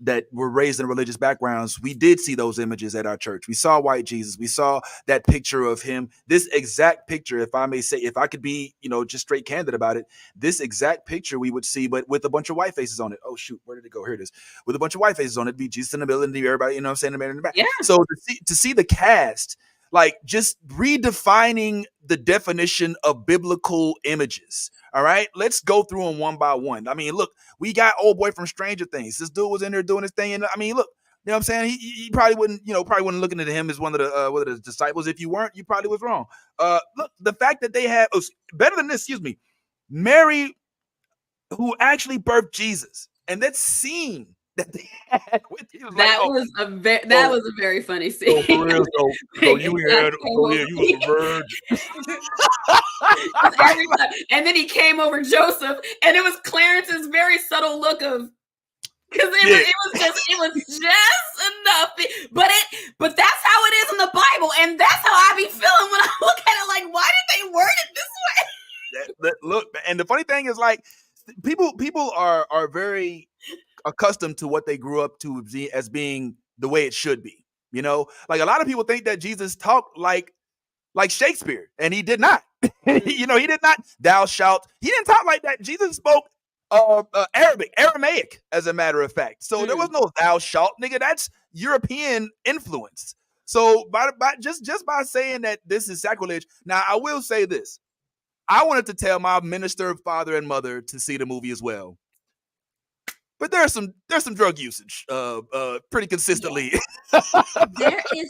that were raised in religious backgrounds, we did see those images at our church. We saw white Jesus. We saw that picture of him. This exact picture, if I may say, if I could be, just straight candid about it, this exact picture we would see, but with a bunch of white faces on it. Oh shoot, where did it go? Here it is. With a bunch of white faces on it, be Jesus in the middle and everybody, I'm saying, the man in the back. Yeah. So to see the cast, like, just redefining the definition of biblical images. All right, let's go through them one by one. I mean, look, we got old boy from Stranger Things. This dude was in there doing his thing, and I mean, look, you know what I'm saying? He probably wouldn't, looking at him as one of the disciples. If you weren't, you probably was wrong. Look, the fact that they had better than this. Excuse me, Mary who actually birthed Jesus, and that scene that they had with him that was a very funny scene. So for real, so you had, you was a virgin. Every time. And then he came over Joseph, and it was Clarence's very subtle look of, because it was just enough. But that's how it is in the Bible, and that's how I be feeling when I look at it. Like, why did they word it this way? Look, and the funny thing is, like, people are very accustomed to what they grew up to as being the way it should be. You know, like a lot of people think that Jesus talked like Shakespeare, and he did not. You know, he did not. Thou shalt. He didn't talk like that. Jesus spoke Aramaic, as a matter of fact. So there was no thou shalt, nigga. That's European influence. So by just by saying that this is sacrilege. Now, I will say this. I wanted to tell my minister, father, and mother to see the movie as well. But there's some drug usage pretty consistently. There is,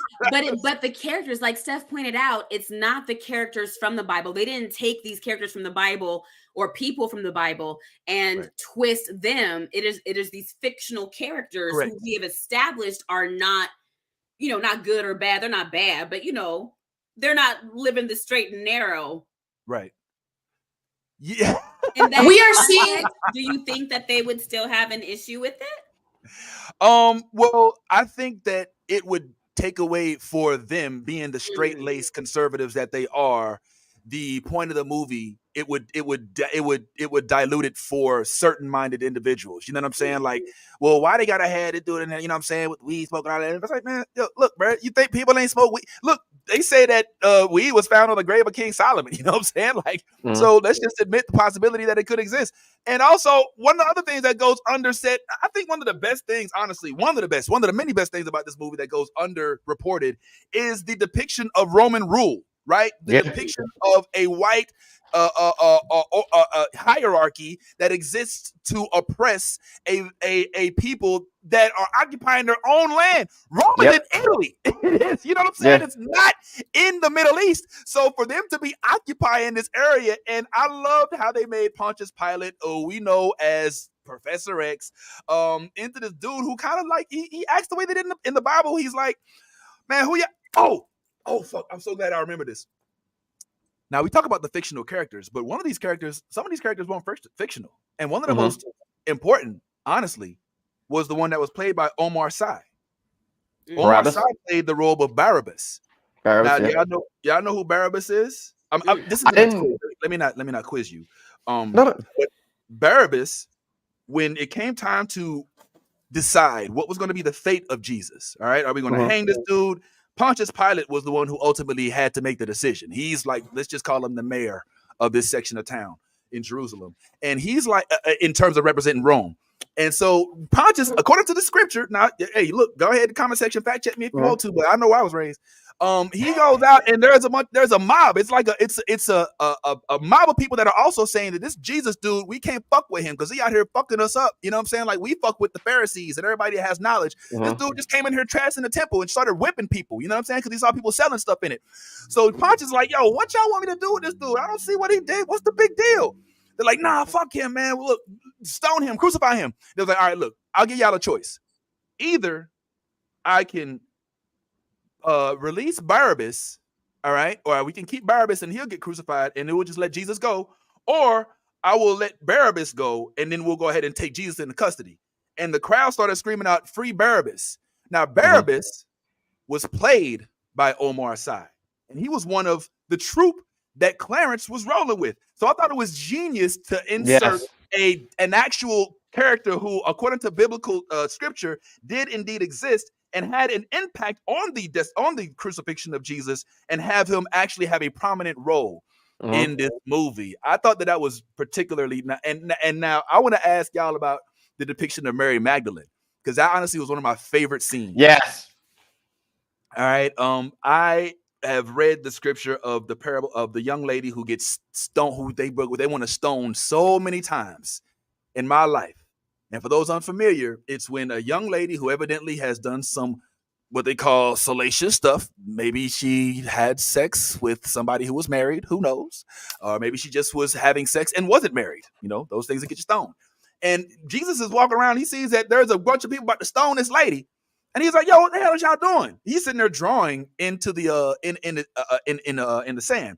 but the characters, like Steph pointed out, it's not the characters from the Bible. They didn't take these characters from the Bible or people from the Bible and twist them. It is these fictional characters who we have established are not, not good or bad. They're not bad, but they're not living the straight and narrow. Right. Yeah. And we are seeing. Do you think that they would still have an issue with it? Well, I think that it would take away for them, being the straight-laced conservatives that they are, the point of the movie. It would dilute it for certain-minded individuals. You know what I'm saying? Like, well, why they gotta have it doing it? You know what I'm saying, with weed smoking all that? It's like, man, look, bro, you think people ain't smoke weed? Look, they say that weed was found on the grave of King Solomon. You know what I'm saying? Like, so let's just admit the possibility that it could exist. And also, one of the other things that goes undersaid, I think one of the best things, honestly, one of the many best things about this movie that goes underreported is the depiction of Roman rule, right? The depiction of a white hierarchy that exists to oppress a people that are occupying their own land. Rome is in Italy. It is, you know what I'm saying? It's not in the Middle East. So for them to be occupying this area, and I loved how they made Pontius Pilate, we know as Professor X, into this dude who kind of like he acts the way they did in the Bible. He's like, man, who you? Oh, fuck! I'm so glad I remember this. Now, we talk about the fictional characters, but some of these characters weren't fictional. And one of the most important, honestly, was the one that was played by Omar Sy. Omar Sy played the role of Barabbas. Now, y'all know who Barabbas is? Let me not quiz you. But Barabbas, when it came time to decide what was going to be the fate of Jesus, all right, are we going to hang this dude? Pontius Pilate was the one who ultimately had to make the decision. He's like, let's just call him the mayor of this section of town in Jerusalem. And he's like, in terms of representing Rome. And so Pontius, according to the scripture, now, hey, look, go ahead in the comment section, fact check me if you want to, but I know I was raised. He goes out and there's a mob. It's like it's a mob of people that are also saying that this Jesus dude, we can't fuck with him because he out here fucking us up. You know what I'm saying? Like, we fuck with the Pharisees and everybody that has knowledge. This dude just came in here trashing the temple and started whipping people. You know what I'm saying? Because he saw people selling stuff in it. So Pontius is like, yo, what y'all want me to do with this dude? I don't see what he did. What's the big deal? They're like, nah, fuck him, man. Well, look, stone him, crucify him. They're like, all right, look, I'll give y'all a choice. Either I can release Barabbas, all right, or we can keep Barabbas and he'll get crucified and then we'll just let Jesus go, or I will let Barabbas go and then we'll go ahead and take Jesus into custody. And the crowd started screaming out, free Barabbas. Now, Barabbas was played by Omar Sy, and he was one of the troupe that Clarence was rolling with. So I thought it was genius to insert an actual character who, according to biblical scripture, did indeed exist and had an impact on the crucifixion of Jesus, and have him actually have a prominent role in this movie. I thought that was particularly, and now I want to ask y'all about the depiction of Mary Magdalene, because that honestly was one of my favorite scenes. Yes. All right. I have read the scripture of the parable of the young lady who gets stoned, who they want to stone so many times in my life. And for those unfamiliar, it's when a young lady who evidently has done some what they call salacious stuff. Maybe she had sex with somebody who was married. Who knows? Or maybe she just was having sex and wasn't married. You know, those things that get you stoned. And Jesus is walking around. He sees that there's a bunch of people about to stone this lady, and he's like, "Yo, what the hell is y'all doing?" He's sitting there drawing into the in the sand.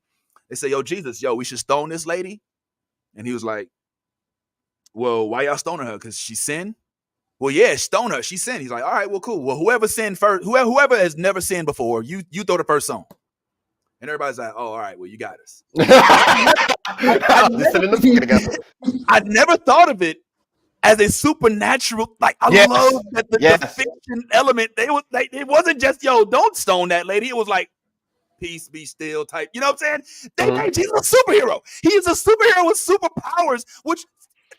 They say, "Yo, Jesus, yo, we should stone this lady." And he was like, "Well, why y'all stoning her? Because she sinned." "Well, yeah, stone her. She sinned." He's like, "All right, well, cool. Well, whoever sinned first, whoever has never sinned before, you throw the first stone." And everybody's like, "Oh, all right, well, you got us." I never thought of it as a supernatural. Like, I love that the fiction element. It wasn't just, yo, don't stone that lady. It was like, peace, be still type. You know what I'm saying? They made Jesus a superhero. He's a superhero with superpowers, which,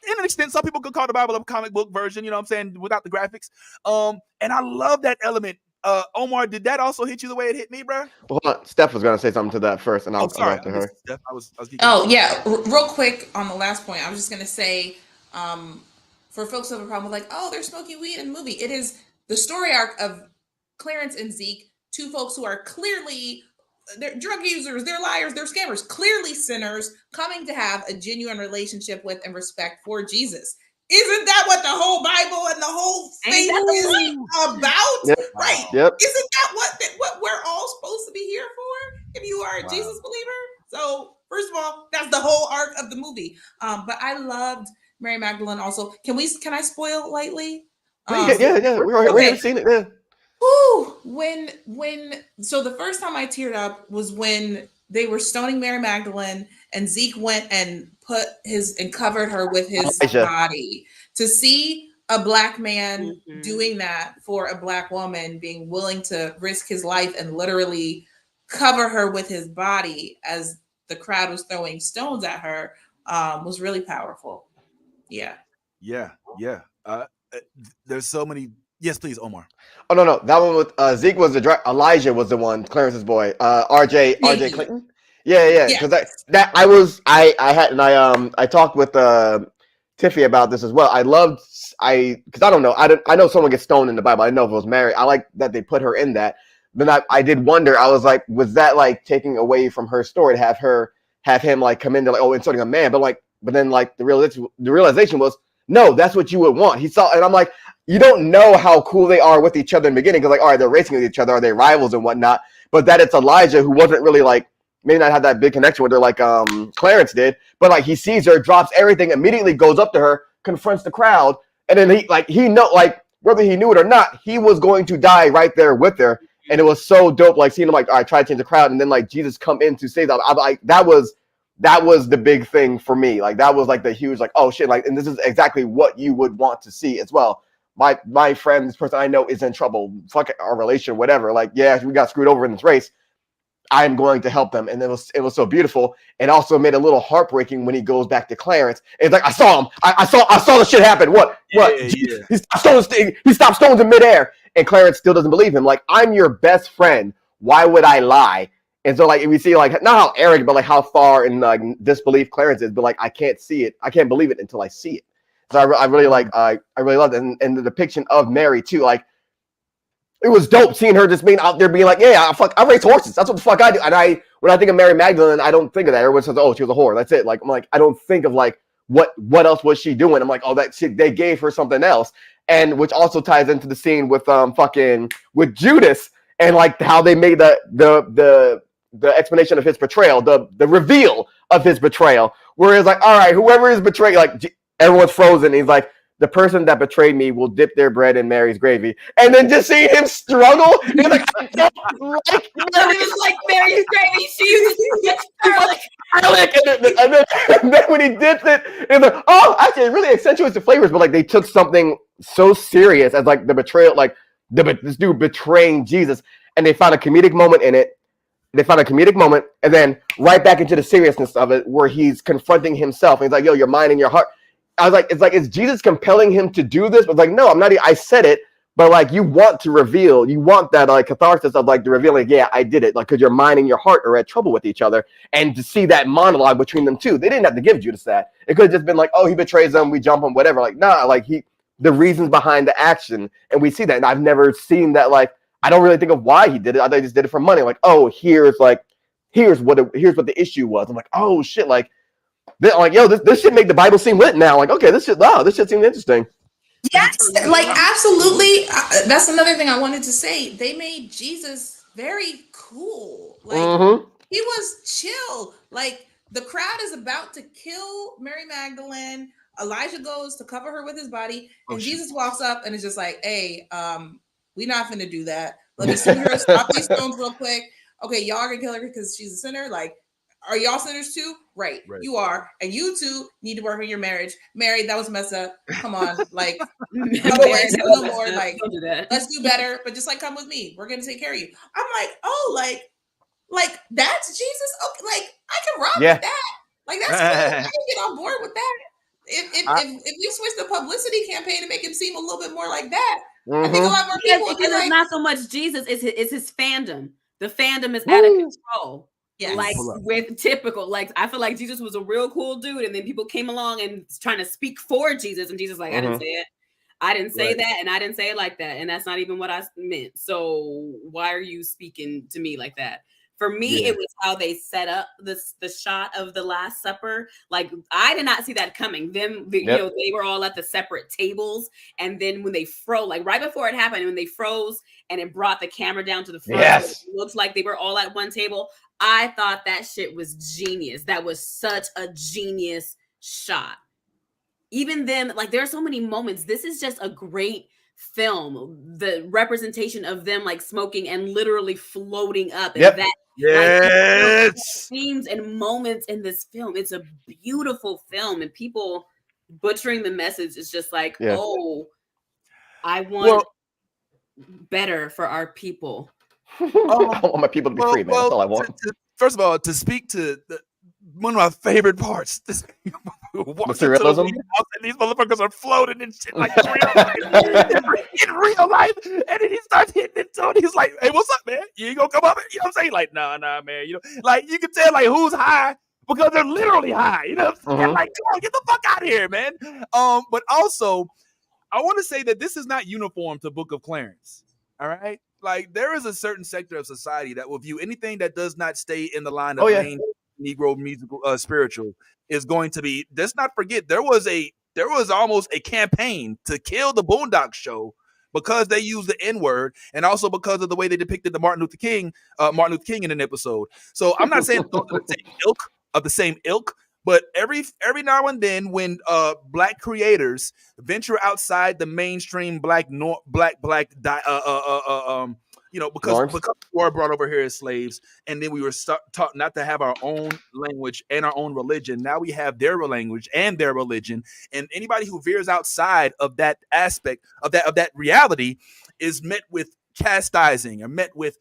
in an extent, some people could call the Bible a comic book version, you know what I'm saying, without the graphics. And I love that element. Omar, did that also hit you the way it hit me, bro? Well, hold on. Steph was going to say something to that first, and I'll go to her. Steph, I was yeah. Real quick on the last point, I was just going to say, for folks who have a problem with like, oh, they're smoking weed in the movie, it is the story arc of Clarence and Zeke, two folks who are clearly, they're drug users, they're liars, they're scammers, clearly sinners, coming to have a genuine relationship with and respect for Jesus. Isn't that what the whole Bible and the whole thing is about? Yep. Right. Yep. Isn't that what we're all supposed to be here for if you are a Jesus believer? So first of all, that's the whole arc of the movie. But I loved Mary Magdalene also. Can I spoil lightly? Yeah. We haven't seen it. Yeah. Whew, so the first time I teared up was when they were stoning Mary Magdalene and Zeke went and covered her with his body. To see a Black man doing that for a Black woman, being willing to risk his life and literally cover her with his body as the crowd was throwing stones at her, was really powerful. Yeah. There's so many. Yes, please, Omar. Oh no, that one with Zeke was Elijah was the one, Clarence's boy, RJ Clinton. Yeah. Because I talked with Tiffy about this as well. Because I don't know, I know someone gets stoned in the Bible. I didn't know if it was Mary. I like that they put her in that. Then I did wonder. I was like, was that like taking away from her story to have him like come in there like, oh, insulting a man, but then like the realization was, no, that's what you would want. He saw, and I'm like, you don't know how cool they are with each other in the beginning, because like, all right, they're racing with each other, are they rivals and whatnot? But that it's Elijah who wasn't really like, maybe not have that big connection with her like Clarence did, but like he sees her, drops everything, immediately goes up to her, confronts the crowd, and then he whether he knew it or not, he was going to die right there with her. And it was so dope, like seeing him like, all right, try to change the crowd, and then like Jesus come in to save that. I'm like, that was the big thing for me. Like that was like the huge, like, oh shit, like, and this is exactly what you would want to see as well. My friend, this person I know is in trouble, fuck our relation, whatever. Like, yeah, we got screwed over in this race. I'm going to help them. And it was so beautiful. And also made a little heartbreaking when he goes back to Clarence. It's like, I saw him. I saw the shit happen. What? Yeah. He stopped stones in midair. And Clarence still doesn't believe him. Like, I'm your best friend. Why would I lie? And so like we see like not how arrogant, but like how far in like disbelief Clarence is. But like I can't see it. I can't believe it until I see it. So I really like I really loved it. And the depiction of Mary too. Like, it was dope seeing her just being out there being like, yeah, I race horses. That's what the fuck I do. And when I think of Mary Magdalene, I don't think of that. Everyone says, oh, she was a whore. That's it. Like, I'm like, I don't think of like what else was she doing? I'm like, oh, that shit, they gave her something else. And which also ties into the scene with with Judas and like how they made the explanation of his betrayal, the reveal of his betrayal, where it's like, all right, whoever is betrayed, like everyone's frozen. He's like, the person that betrayed me will dip their bread in Mary's gravy. And then just seeing him struggle, he's like, I don't like Mary. It was like Mary's gravy. She used garlic. And then when he dipped it, it's like, oh, actually, it really accentuates the flavors. But like they took something so serious as like the betrayal, like this dude betraying Jesus, and they found a comedic moment in it. And then right back into the seriousness of it, where he's confronting himself. And he's like, yo, your mind and your heart. I was like, is Jesus compelling him to do this? But like, no, I'm not. I said it, but like, you want to reveal, you want that like catharsis of like the revealing. Yeah, I did it. Like, because your mind and your heart are at trouble with each other, and to see that monologue between them two, they didn't have to give Judas that. It could have just been like, oh, he betrays them, we jump him, whatever. Like, nah, like the reasons behind the action, and we see that. And I've never seen that. Like, I don't really think of why he did it. I thought he just did it for money. Like, oh, here's what the issue was. I'm like, oh shit, like, I'm like, yo, this shit make the Bible seem lit now. Like, okay, this shit seems interesting. Yes, like absolutely. That's another thing I wanted to say. They made Jesus very cool. Like he was chill. Like the crowd is about to kill Mary Magdalene. Elijah goes to cover her with his body, and Jesus walks up and is just like, "Hey, we're not finna do that. Let me see her stop these stones real quick. Okay, y'all are gonna kill her because she's a sinner. Like, are y'all sinners too? Right, you are, and you two need to work on your marriage. Mary, that was messed up. Come on, like, no more. Like, let's do better. But just like, come with me. We're gonna take care of you. I'm like, oh, like that's Jesus. Okay, like I can rock with that. Like that's cool. I can get on board with that. If you switch the publicity campaign to make him seem a little bit more like that, I think a lot more people would be like, it's not so much Jesus, it's his fandom. The fandom is out of control. Yes. Like with typical, like I feel like Jesus was a real cool dude, and then people came along and trying to speak for Jesus, and Jesus like, I didn't say it. I didn't say that, and I didn't say it like that, and that's not even what I meant. So why are you speaking to me like that? For me, it was how they set up the shot of the Last Supper. Like I did not see that coming. You know, they were all at the separate tables, and then when they froze, like right before it happened, when they froze and it brought the camera down to the front, it looks like they were all at one table. I thought that shit was genius. That was such a genius shot. Even them, like there are so many moments. This is just a great film. The representation of them like smoking and literally floating up, and that like, themes and moments in this film. It's a beautiful film, and people butchering the message is just like, oh, I want better for our people. I want my people to be free, man. That's all I want. First of all, to speak to one of my favorite parts, materialism. And these motherfuckers are floating and shit like in real life. And then he starts hitting it to it. He's like, "Hey, what's up, man? You ain't gonna come up?" You know what I'm saying? Like, nah, man. You know, like you can tell like who's high because they're literally high. You know what I'm saying? Like, come on, get the fuck out of here, man. But also, I want to say that this is not uniform to Book of Clarence. All right. Like there is a certain sector of society that will view anything that does not stay in the line of main Negro musical spiritual is going to be. Let's not forget there was almost a campaign to kill the Boondock Show because they used the N-word, and also because of the way they depicted the Martin Luther King in an episode. So I'm not saying those are the same ilk, but every now and then when black creators venture outside the mainstream you know, because we were brought over here as slaves, and then we were taught not to have our own language and our own religion. Now we have their language and their religion, and anybody who veers outside of that aspect of that reality is met with chastising or met with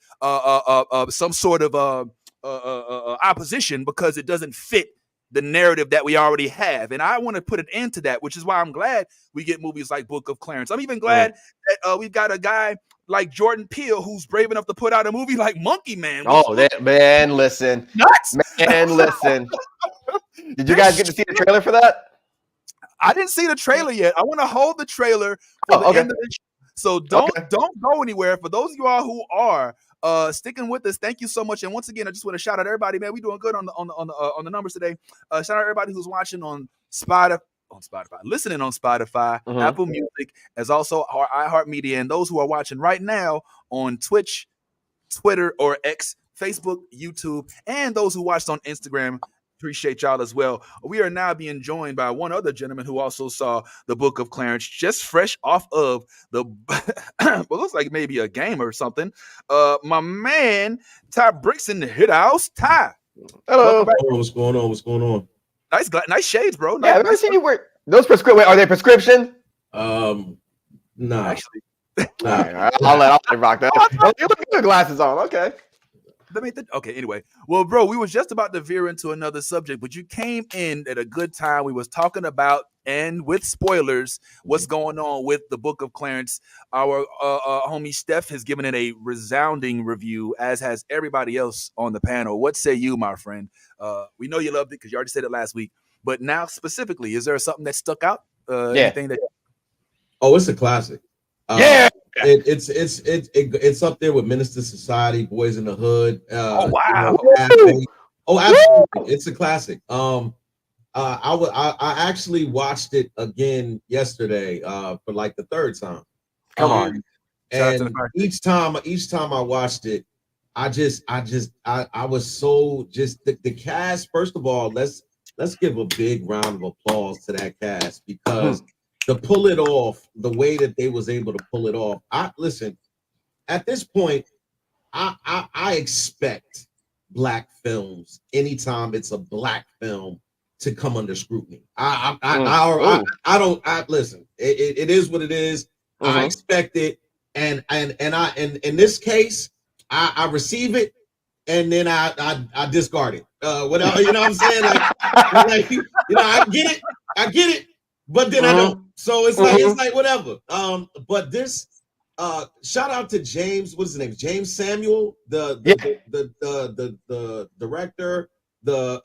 some sort of opposition because it doesn't fit the narrative that we already have. And I want to put an end to that, which is why I'm glad we get movies like Book of Clarence. I'm even glad that we've got a guy like Jordan Peele who's brave enough to put out a movie like Monkey Man. Man, listen. Nuts! Man, listen. Did you guys get to see the trailer for that? I didn't see the trailer yet. I want to hold the trailer for the end of the show. So don't go anywhere. For those of you all who are sticking with us, thank you so much. And once again, I just want to shout out everybody, man. We doing good on the numbers today. Shout out everybody who's watching on Spotify, listening on Spotify, Apple Music, as also our iHeartMedia, and those who are watching right now on Twitch, Twitter, or X, Facebook, YouTube, and those who watched on Instagram. Appreciate y'all as well. We are now being joined by one other gentleman who also saw the Book of Clarence, just fresh off of the well, looks like maybe a game or something. My man Ty Bricks in the hit house. Ty, hello. What's going on? Nice shades, bro. Yeah, I've never seen you wear those prescription. Wait, are they prescription? Nah. Actually, nah. I'll let rock that. You look good, glasses on. Okay. Okay, anyway. Well, bro, we was just about to veer into another subject, but you came in at a good time. We was talking about, and with spoilers, what's going on with the Book of Clarence. Our homie Steph has given it a resounding review, as has everybody else on the panel. What say you, my friend? We know you loved it because you already said it last week. But now, specifically, is there something that stuck out? Anything that? Oh, it's a classic. It's up there with Minister Society, Boys in the Hood. Oh wow! Oh, absolutely, it's a classic. I actually watched it again yesterday for like the third time. Come on. And each time I watched it, I was so just the cast. First of all, let's give a big round of applause to that cast, because to pull it off the way that they was able to pull it off. Listen, at this point, I expect black films anytime it's a black film to come under scrutiny. I don't listen. It is what it is. I expect it, and in this case, I receive it, and then I discard it. Whatever, you know what I'm saying? Like I get it, but then I don't. So it's like whatever. But this, shout out to James. What's his name? James Samuel, the director, the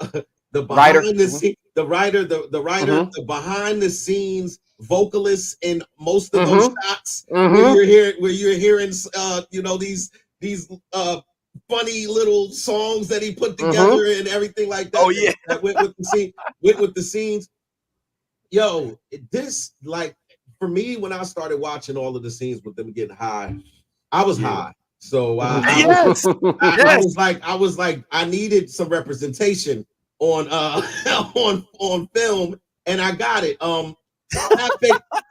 behind the scene, the writer, the behind the scenes vocalist in most of those shots where you're hearing these funny little songs that he put together and everything like that. Oh yeah, that went with the scenes. Yo, this, like, for me, when I started watching all of the scenes with them getting high, I was high. So I was like, I needed some representation on on film, and I got it.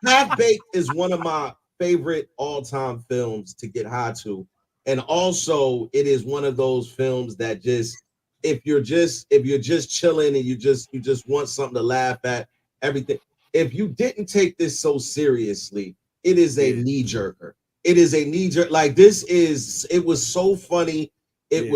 Half Baked is one of my favorite all-time films to get high to, and also it is one of those films that just, if you're just chilling and you just want something to laugh at, everything. If you didn't take this so seriously, it is a knee-jerker. It is a knee-jerk. Like, it was so funny. It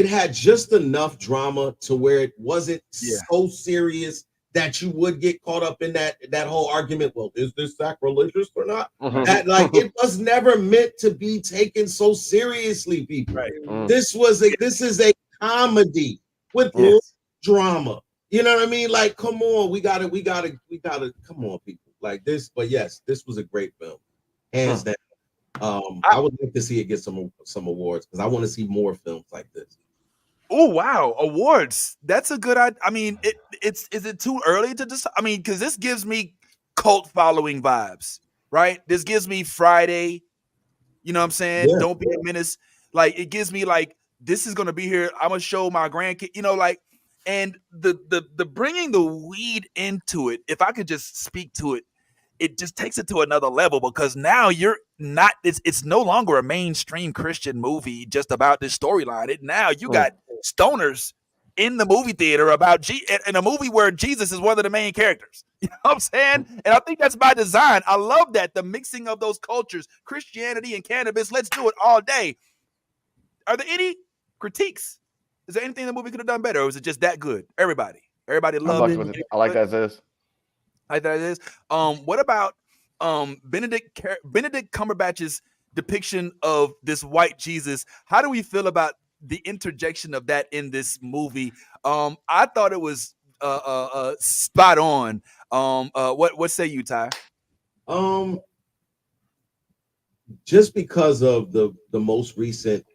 had just enough drama to where it wasn't so serious that you would get caught up in that whole argument. Well, is this sacrilegious or not? That, like, it was never meant to be taken so seriously, people. Right. This is a comedy with drama. You know what I mean? Like, come on, we gotta come on, people. Like this, but yes, this was a great film, hands down. I would like to see it get some awards, because I want to see more films like this. Oh wow, awards! That's a good idea. I mean, is it too early to decide? I mean, because this gives me cult following vibes, right? This gives me Friday. You know what I'm saying? Yeah. Don't be a menace. Like, it gives me like, this is gonna be here. I'm gonna show my grandkid. You know, like. And the bringing the weed into it, if I could just speak to it, it just takes it to another level, because now you're not, it's no longer a mainstream Christian movie just about this storyline. Now you got stoners in the movie theater about in a movie where Jesus is one of the main characters. You know what I'm saying? And I think that's by design. I love that, the mixing of those cultures, Christianity and cannabis. Let's do it all day. Are there any critiques? Is there anything the movie could have done better, or was it just that good? Everybody loved it. I like that as is. I like that as is. What about Benedict Cumberbatch's depiction of this white Jesus? How do we feel about the interjection of that in this movie? I thought it was spot on. What say you, Ty? Just because of the most recent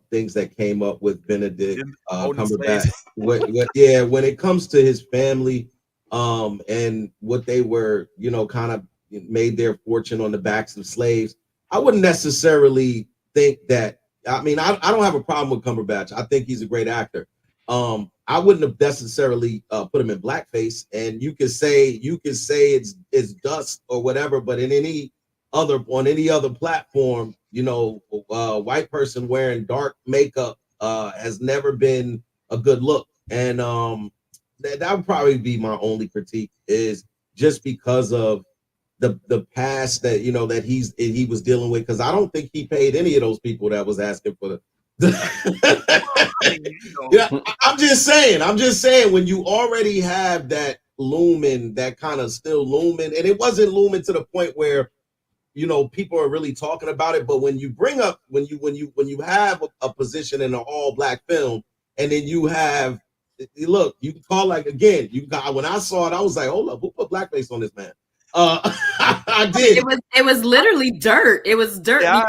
things that came up with Benedict Cumberbatch. When it comes to his family, and what they were, kind of made their fortune on the backs of slaves, I wouldn't necessarily think that. I mean, I don't have a problem with Cumberbatch. I think he's a great actor. I wouldn't have necessarily put him in blackface, and you could say it's dust or whatever, but on any other platform, white person wearing dark makeup has never been a good look. And that would probably be my only critique, is just because of the past that that he was dealing with, because I don't think he paid any of those people that was asking for I'm just saying, when you already have that looming, that kind of still looming, and it wasn't looming to the point where people are really talking about it, but when you have a position in an all black film, and then you can call, like, again, when I saw it, I was like, hold up, who put blackface on this man? I did. It was literally dirt. It was dirt. Yeah,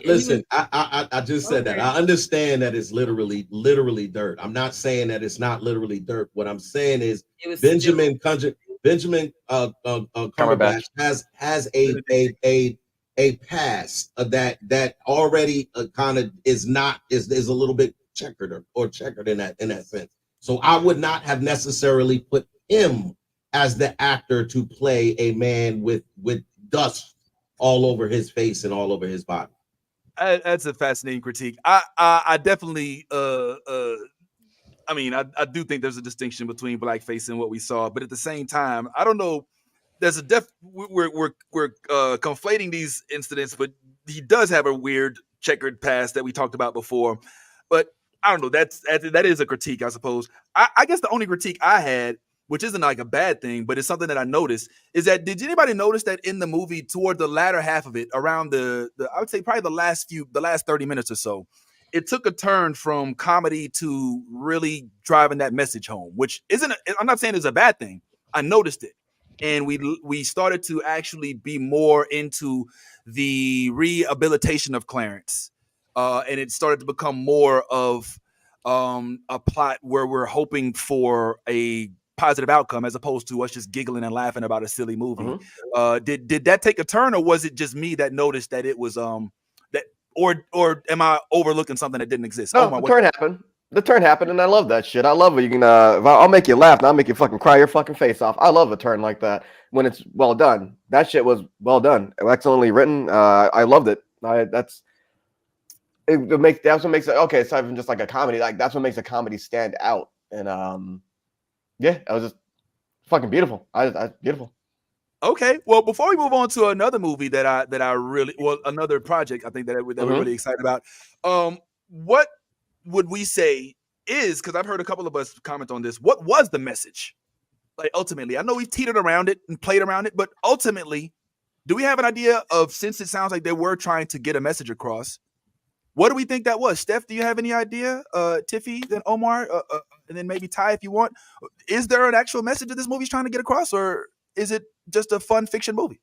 Listen, I just said that. I understand that it's literally dirt. I'm not saying that it's not literally dirt. What I'm saying is Benjamin Cumberbatch has a past that already kind of is a little bit checkered in that sense. So I would not have necessarily put him as the actor to play a man with dust all over his face and all over his body. That's a fascinating critique. I definitely I mean, I do think there's a distinction between blackface and what we saw, but at the same time, I don't know. There's a we're conflating these incidents, but he does have a weird checkered past that we talked about before. But I don't know. That is a critique, I suppose. I guess the only critique I had, which isn't like a bad thing, but it's something that I noticed, is that did anybody notice that in the movie toward the latter half of it, around the I would say probably the last 30 minutes or so, it took a turn from comedy to really driving that message home, which isn't, I'm not saying it's a bad thing. I noticed it. And we started to actually be more into the rehabilitation of Clarence. And it started to become more of a plot where we're hoping for a positive outcome as opposed to us just giggling and laughing about a silly movie. Mm-hmm. Did that take a turn, or was it just me that noticed that it was that, or am I overlooking something that didn't exist? No, the turn happened. The turn happened, and I love that shit. I love it. You can, I'll make you laugh, and I'll make you fucking cry your fucking face off. I love a turn like that when it's well done. That shit was well done, excellently written. I loved it. That's what makes it okay. It's not even just like a comedy. Like that's what makes a comedy stand out. And yeah, it was just fucking beautiful. Beautiful. Okay, well, before we move on to another movie that I really, well, another project I think that we're really excited about. What would we say is, because I've heard a couple of us comment on this, what was the message? Like ultimately, I know we've teetered around it and played around it, but ultimately, do we have an idea of, since it sounds like they were trying to get a message across, what do we think that was? Steph, do you have any idea? Tiffy, then Omar, and then maybe Ty if you want. Is there an actual message that this movie's trying to get across, or is it just a fun fiction movie?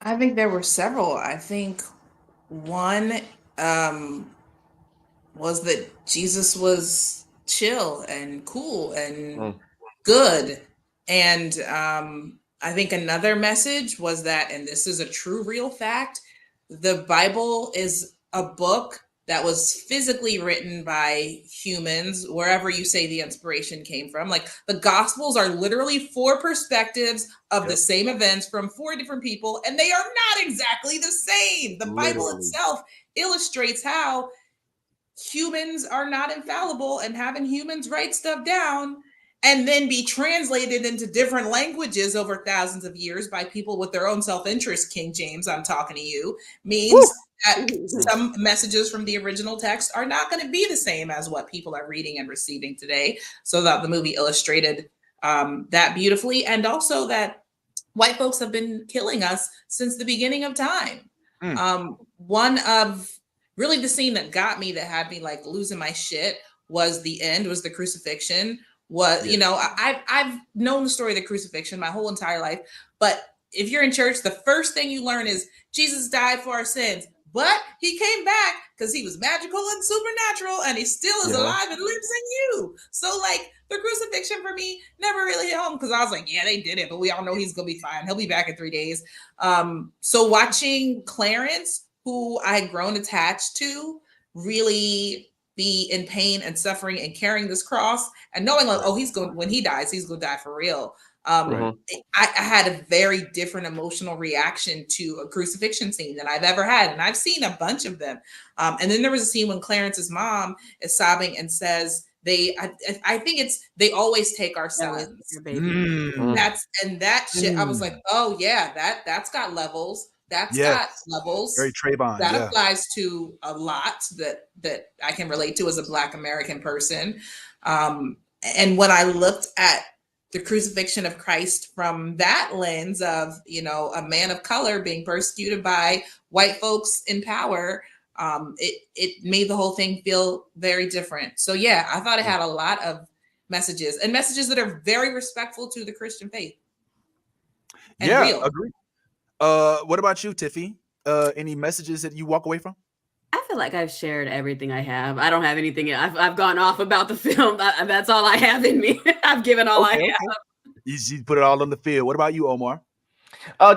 I think there were several. I think one was that Jesus was chill and cool and good. And I think another message was that, and this is a true, real fact, the Bible is a book that was physically written by humans, wherever you say the inspiration came from. Like the Gospels are literally 4 perspectives of the same events from 4 different people, and they are not exactly the same. The Bible itself illustrates how humans are not infallible, and having humans write stuff down and then be translated into different languages over thousands of years by people with their own self-interest, King James, I'm talking to you, means that some messages from the original text are not going to be the same as what people are reading and receiving today. So that the movie illustrated that beautifully, and also that white folks have been killing us since the beginning of time. One of really the scene that got me, that had me like losing my shit, was the end, was the crucifixion. You know, I've known the story of the crucifixion my whole entire life, but if you're in church, the first thing you learn is Jesus died for our sins, but he came back because he was magical and supernatural, and he still is alive and lives in you. So like the crucifixion for me never really hit home, because I was like, yeah, they did it, but we all know he's gonna be fine. He'll be back in 3 days. So watching Clarence, who I had grown attached to, really be in pain and suffering and carrying this cross, and knowing like, oh, he's going, when he dies, he's going to die for real. I had a very different emotional reaction to a crucifixion scene than I've ever had. And I've seen a bunch of them. And then there was a scene when Clarence's mom is sobbing and says, I think it's, they always take our sons. That shit, I was like, oh yeah, that's got levels. That's got levels. Very Trayvon. That applies to a lot that I can relate to as a Black American person. And when I looked at the crucifixion of Christ from that lens of, you know, a man of color being persecuted by white folks in power, it made the whole thing feel very different. So yeah, I thought it had a lot of messages, and messages that are very respectful to the Christian faith. And real. Agree. What about you, Tiffy? Any messages that you walk away from? I feel like I've shared everything I have. I don't have anything. I've gone off about the film. That's all I have in me. I've given all I have. You put it all on the field. What about you, Omar?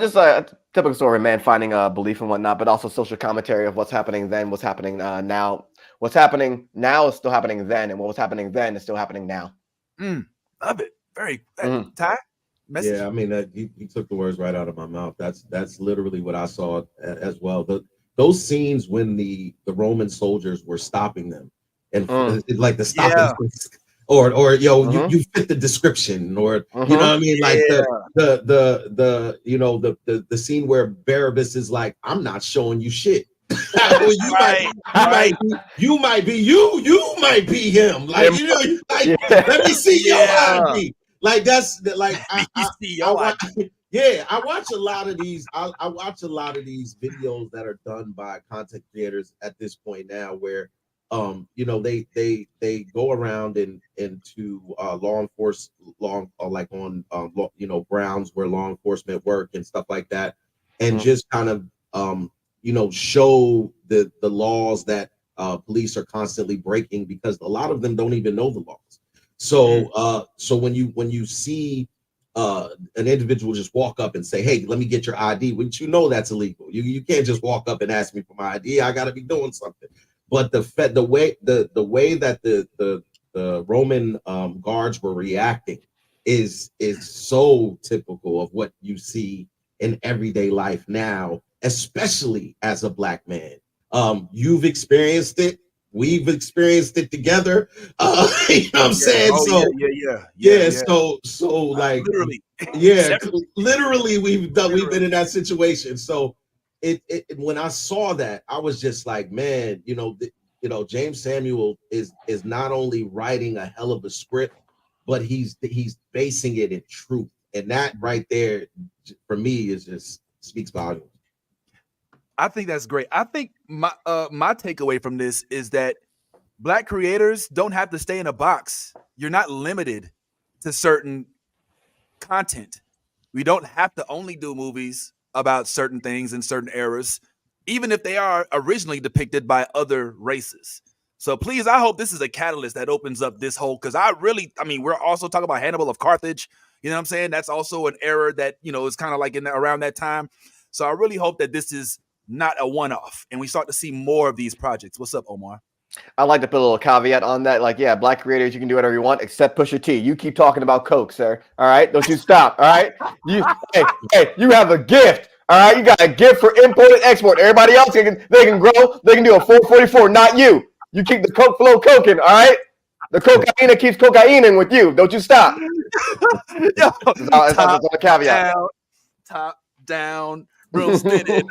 Just a typical story, man, finding belief and whatnot, but also social commentary of what's happening then, what's happening now. What's happening now is still happening then, and what was happening then is still happening now. Love it. Very Ty? Message? Yeah, I mean, he took the words right out of my mouth. That's literally what I saw as well. Those scenes when the Roman soldiers were stopping them, and like the stopping, or you fit the description, or you know what I mean, like the you know the scene where Barabbas is like, I'm not showing you shit. Well, you might be him. Like you know, like let me see your ID. Like that's like I watch a lot of these. I watch a lot of these videos that are done by content creators at this point now, where you know they go around into law enforcement, like on you know, grounds where law enforcement work and stuff like that, and just kind of you know, show the laws that police are constantly breaking, because a lot of them don't even know the laws. So so when you see an individual just walk up and say, hey, let me get your ID, which you know that's illegal. You can't just walk up and ask me for my ID. I got to be doing something. But the way that the Roman guards were reacting is so typical of what you see in everyday life now, especially as a Black man. You've experienced it. We've experienced it together. You know what I'm saying? So like literally, literally we've been in that situation. So it when I saw that, I was just like, man, you know, James Samuel is not only writing a hell of a script, but he's basing it in truth. And that right there, for me, is just speaks volumes. I think that's great. I think my takeaway from this is that Black creators don't have to stay in a box. You're not limited to certain content. We don't have to only do movies about certain things in certain eras, even if they are originally depicted by other races. So please, I hope this is a catalyst that opens up this whole, because I mean, we're also talking about Hannibal of Carthage. You know what I'm saying? That's also an era that, you know, is kind of like around that time. So I really hope that this is not a one-off and we start to see more of these projects. What's up, Omar? I like to put a little caveat on that. Like, yeah, Black creators, you can do whatever you want, except Pusha T. You keep talking about Coke, sir. All right? Don't you stop. All right? Hey, you have a gift. All right? You got a gift for import and export. Everybody else, they can grow. They can do a 444, not you. You keep the Coke flow coking, all right? The cocaine keeps cocaining with you. Don't you stop. That's a caveat. Top down. Real spinning.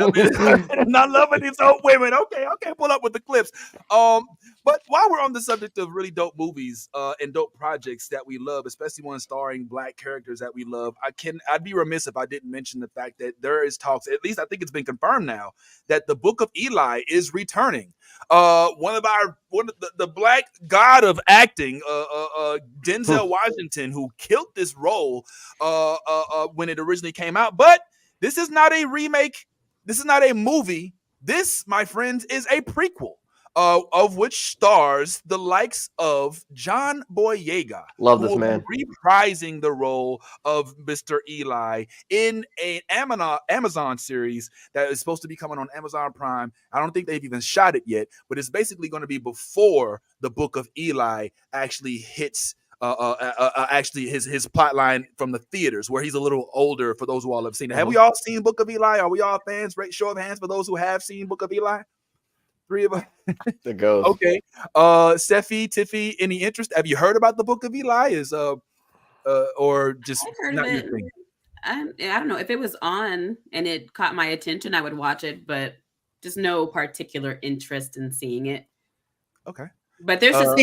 Not loving these old women. Okay, pull up with the clips. But while we're on the subject of really dope movies and dope projects that we love, especially ones starring Black characters that we love, I'd be remiss if I didn't mention the fact that there is talks, at least I think it's been confirmed now, that the Book of Eli is returning. One of the Black god of acting, Denzel Washington, who killed this role when it originally came out, but this is not a remake. This is not a movie. This, my friends, is a prequel of which stars the likes of John Boyega. Love this man. Reprising the role of Mr. Eli in an Amazon series that is supposed to be coming on Amazon Prime. I don't think they've even shot it yet, but it's basically going to be before the Book of Eli actually hits actually his plot line from the theaters, where he's a little older, for those who all have seen it. Have we all seen Book of Eli? Are we all fans? Show of hands for those who have seen Book of Eli. 3 of us. It goes. Okay. Steffi, Tiffy, any interest? Have you heard about the Book of Eli? Or just not your thing? I don't know. If it was on and it caught my attention, I would watch it, but just no particular interest in seeing it. Okay. But there's just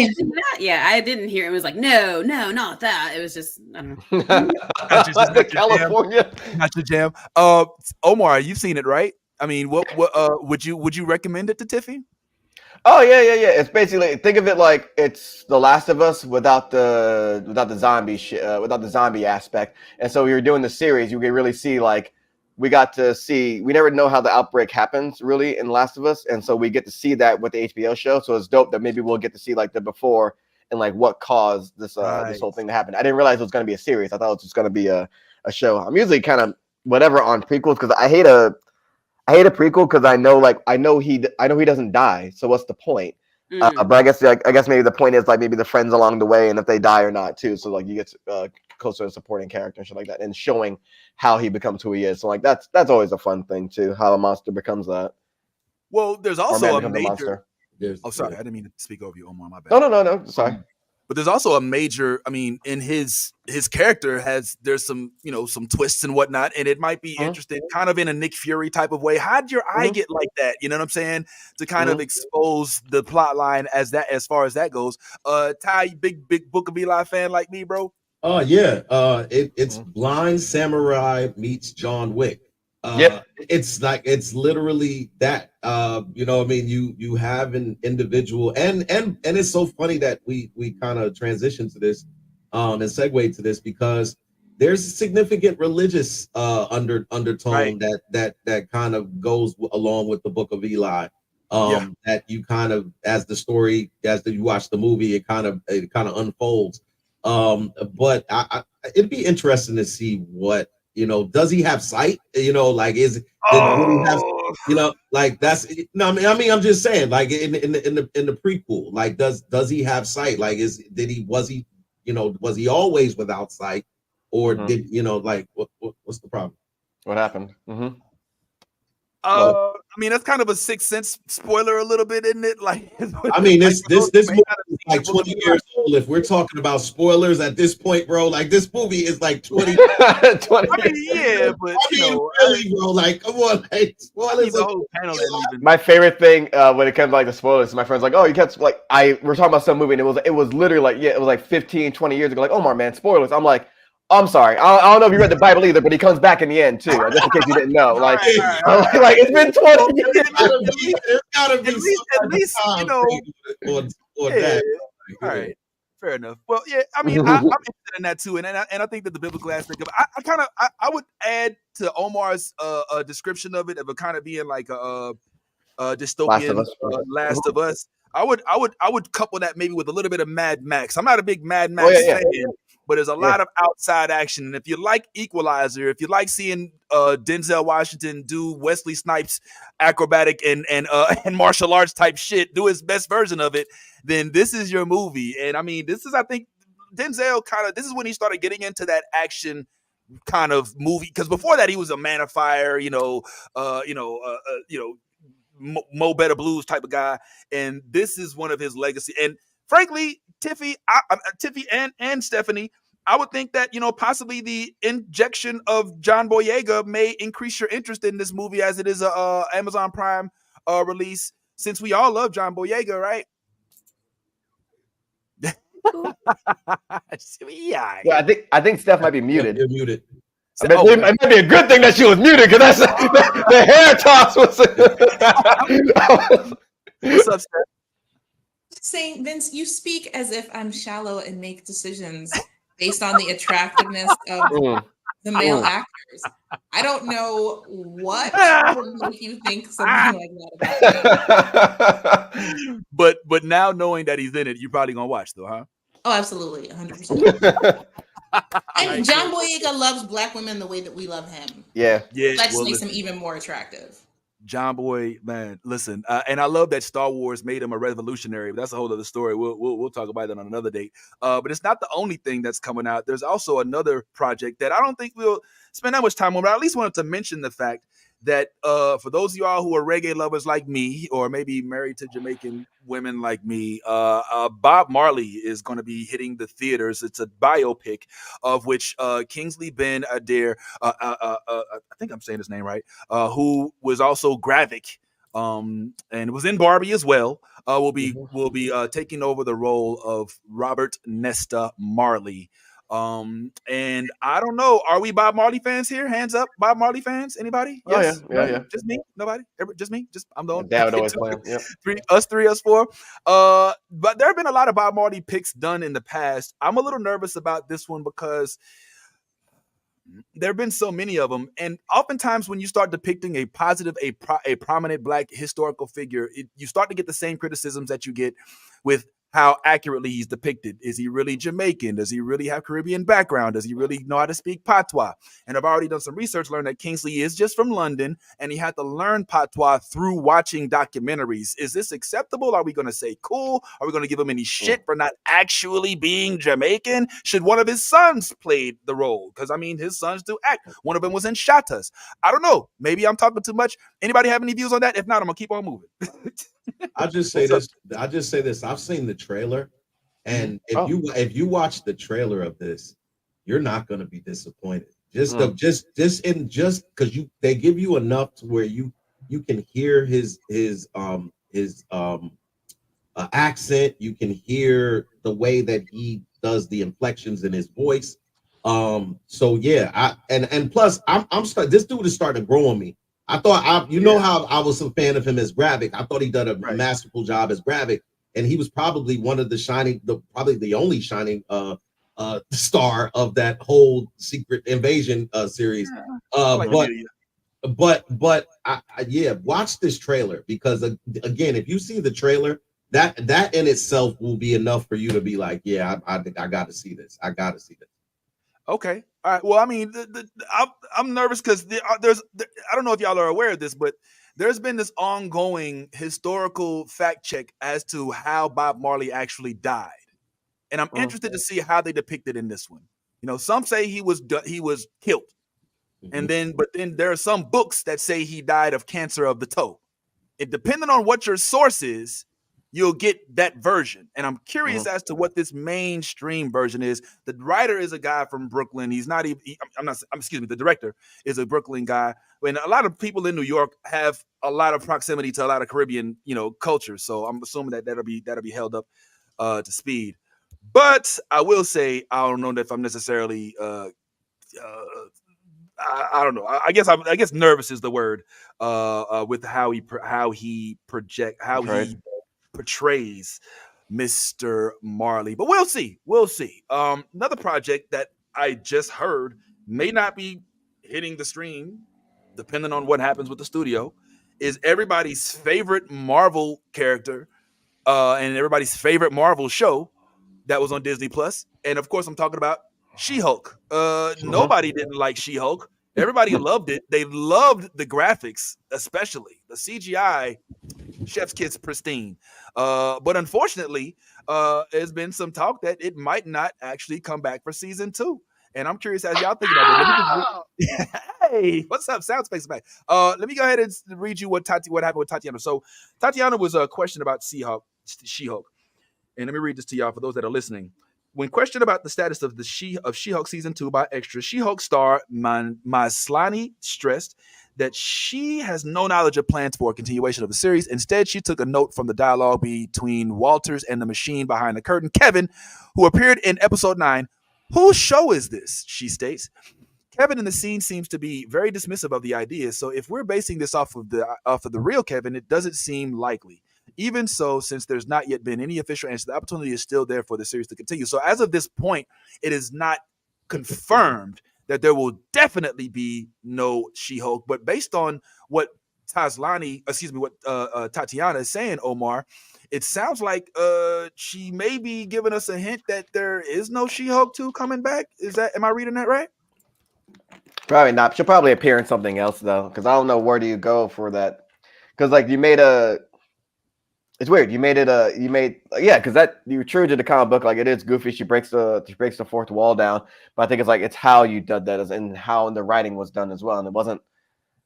yeah, I didn't hear it. It was like, no, not that. It was just, I don't know. Not California. Not your jam. Omar, you've seen it, right? I mean, what would you recommend it to Tiffy? Oh yeah. It's basically, think of it like it's The Last of Us without the zombie without the zombie aspect. And so you're doing the series, you can really see like we got to see. We never know how the outbreak happens really in Last of Us, and so we get to see that with the HBO show. So it's dope that maybe we'll get to see like the before and like what caused this this whole thing to happen. I didn't realize it was going to be a series. I thought it was just going to be a show. I'm usually kind of whatever on prequels because I hate a prequel because I know he doesn't die. So what's the point? But I guess maybe the point is like maybe the friends along the way and if they die or not too. So like you get closer to supporting character and shit like that and showing how he becomes who he is. So like that's always a fun thing too. How a monster becomes that. Well, there's also a major. Monster. Oh, sorry, I didn't mean to speak over you, Omar. My bad. No. Sorry. But there's also a major. I mean, in his character there's some some twists and whatnot, and it might be interesting, kind of in a Nick Fury type of way. How'd your eye get like that? You know what I'm saying? To kind of expose the plot line as far as that goes. Ty, big Book of Eli fan like me, bro. Oh yeah. It's Blind Samurai meets John Wick. It's literally that. You know what I mean? You have an individual and it's so funny that we kind of transition to this and segue to this because there's a significant religious undertone that kind of goes along with the Book of Eli. That you kind of as you watch the movie it kind of unfolds. But it'd be interesting to see what does he have sight? Like did he have, like that's no. I mean, I'm just saying, like in the prequel, like does he have sight? Like was he always without sight, or did like what's the problem? What happened? I mean, that's kind of a Sixth Sense spoiler, a little bit, isn't it? Like, I mean, this movie is like 20 years old. If we're talking about spoilers at this point, bro, like this movie is like 20. 20 I mean, yeah, but really, bro, like, come on, like spoilers. My favorite thing when it comes to like the spoilers, my friends like, oh, you kept like we're talking about some movie, and it was literally like it was like 15, 20 years ago. Like, Omar, man, spoilers. I'm like. I'm sorry. I don't know if you read the Bible either, but he comes back in the end too. Just in case you didn't know, like it's been 20 years. There's gotta be at least on that. All right, fair enough. Well, yeah, I mean, I'm interested in that too, and I think that the biblical aspect of it, I would add to Omar's description of it of kind of being like a dystopian Last of Us. I would couple that maybe with a little bit of Mad Max. I'm not a big Mad Max fan. But there's a lot of outside action. And if you like Equalizer, if you like seeing Denzel Washington do Wesley Snipes acrobatic and martial arts type shit, do his best version of it, then this is your movie. And I mean, I think Denzel this is when he started getting into that action kind of movie. Because before that, he was a Man of Fire, Mo Better Blues type of guy. And this is one of his legacy. And frankly, Tiffy and Stephanie, I would think that, possibly the injection of John Boyega may increase your interest in this movie as it is a Amazon Prime release, since we all love John Boyega, right? Yeah, I think Steph might be muted. You're muted. It might be a good thing that she was muted because that's the hair toss was. What's up, Steph? Saying, Vince, you speak as if I'm shallow and make decisions based on the attractiveness of the male actors. I don't know what would make you think something like that about me. But now knowing that he's in it, you're probably gonna watch though, huh? Oh, absolutely, 100%. And John Boyega loves Black women the way that we love him. Yeah. That just makes him even more attractive. John Boy, man, listen, and I love that Star Wars made him a revolutionary. But that's a whole other story. We'll talk about that on another date. But it's not the only thing that's coming out. There's also another project that I don't think we'll spend that much time on. But I at least wanted to mention the fact that for those of y'all who are reggae lovers like me, or maybe married to Jamaican women like me, Bob Marley is going to be hitting the theaters. It's a biopic of which Kingsley Ben Adair, I think I'm saying his name right, who was also Gravik, and was in Barbie as well, will be taking over the role of Robert Nesta Marley. And I don't know, are we Bob Marley fans here? Hands up, Bob Marley fans? Anybody? Yes? Oh yeah. Just me? Nobody? Just me? Just I'm the only Dad would always play him. Yep. Us four. But there have been a lot of Bob Marley picks done in the past. I'm a little nervous about this one because There have been so many of them, and oftentimes when you start depicting a positive, a prominent Black historical figure, you start to get the same criticisms that you get with how accurately he's depicted. Is he really Jamaican? Does he really have Caribbean background? Does he really know how to speak patois? And I've already done some research, learned that Kingsley is just from London, and he had to learn patois through watching documentaries. Is this acceptable? Are we going to say cool? Are we going to give him any shit for not actually being Jamaican? Should one of his sons played the role? Because, I mean, his sons do act. One of them was in Shatas. I don't know. Maybe I'm talking too much. Anybody have any views on that? If not, I'm going to keep on moving. I'll just say this. I've seen the trailer, and if you watch the trailer of this, you're not going to be disappointed. Just because they give you enough to where you can hear his accent, you can hear the way that he does the inflections in his voice. So yeah, and plus this dude is starting to grow on me. I thought how I was a fan of him as Gravik. I thought he done a masterful job as Gravik, and he was probably one of probably the only shining star of that whole Secret Invasion series. But watch this trailer, because again, if you see the trailer, that in itself will be enough for you to be like, yeah, I got to see this. I got to see this. Okay. All right. Well, I mean, I'm nervous because there's I don't know if y'all are aware of this, but there's been this ongoing historical fact check as to how Bob Marley actually died, and I'm interested to see how they depict it in this one. You know, some say he was killed, and then there are some books that say he died of cancer of the toe. It depending on what your source is, you'll get that version. And I'm curious as to what this mainstream version is. The writer is a guy from Brooklyn. He's not even, the director is a Brooklyn guy. And a lot of people in New York have a lot of proximity to a lot of Caribbean, culture. So I'm assuming that'll be held up to speed. But I will say, I don't know if I'm necessarily, I don't know. I guess nervous is the word with how he portrays Mr. Marley, but we'll see. Another project that I just heard may not be hitting the stream, depending on what happens with the studio, is everybody's favorite Marvel character and everybody's favorite Marvel show that was on Disney Plus, and of course I'm talking about She-Hulk. Nobody didn't like She-Hulk. Everybody loved it. They loved the graphics, especially the CGI. Chef's kiss pristine. But unfortunately, there's been some talk that it might not actually come back for season 2. And I'm curious as y'all think about it. Hey, what's up? Sound Space back. Let me go ahead and read you what happened with Tatiana. So Tatiana was a question about She-Hulk. And let me read this to y'all for those that are listening. When questioned about the status of She-Hulk season 2 by Extra, She-Hulk star Maslany stressed that she has no knowledge of plans for a continuation of the series. Instead, she took a note from the dialogue between Walters and the machine behind the curtain, Kevin, who appeared in episode 9. Whose show is this? She states. Kevin in the scene seems to be very dismissive of the idea. So if we're basing this off of the real Kevin, it doesn't seem likely. Even so, since there's not yet been any official answer, the opportunity is still there for the series to continue. So as of this point, it is not confirmed that there will definitely be no She-Hulk. But based on what Tatiana is saying, Omar, it sounds like she may be giving us a hint that there is no She-Hulk 2 coming back. Am I reading that right? Probably not. She'll probably appear in something else though, because I don't know where do you go for that. Because like it's weird. Because that you're true to the comic book. Like it is goofy. She breaks the fourth wall down. But I think it's like it's how you did that and how the writing was done as well. And it wasn't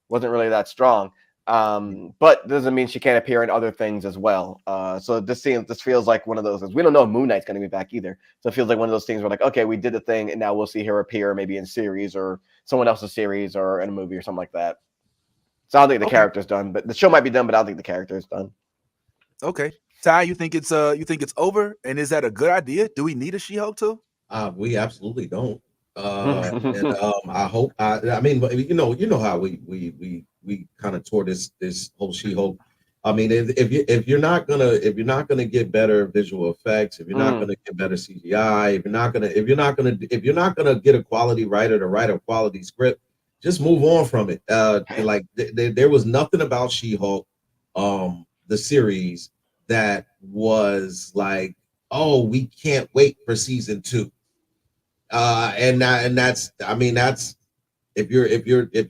really that strong. But doesn't mean she can't appear in other things as well. So this feels like one of those things. We don't know if Moon Knight's going to be back either. So it feels like one of those things where like, okay, we did the thing, and now we'll see her appear maybe in series or someone else's series or in a movie or something like that. So I don't think the character's done, but the show might be done, but I don't think the character is done. Okay, Ty, you think it's over, and is that a good idea? Do we need a She-Hulk too? We absolutely don't. And I hope. I mean, but you know how we kind of tore this whole She-Hulk I mean, if you're not gonna get better visual effects, if you're not gonna get better CGI, if you're not gonna get a quality writer to write a quality script, just move on from it. Like there was nothing about She-Hulk, the series, that was like, oh, we can't wait for season 2. And that's, I mean, that's if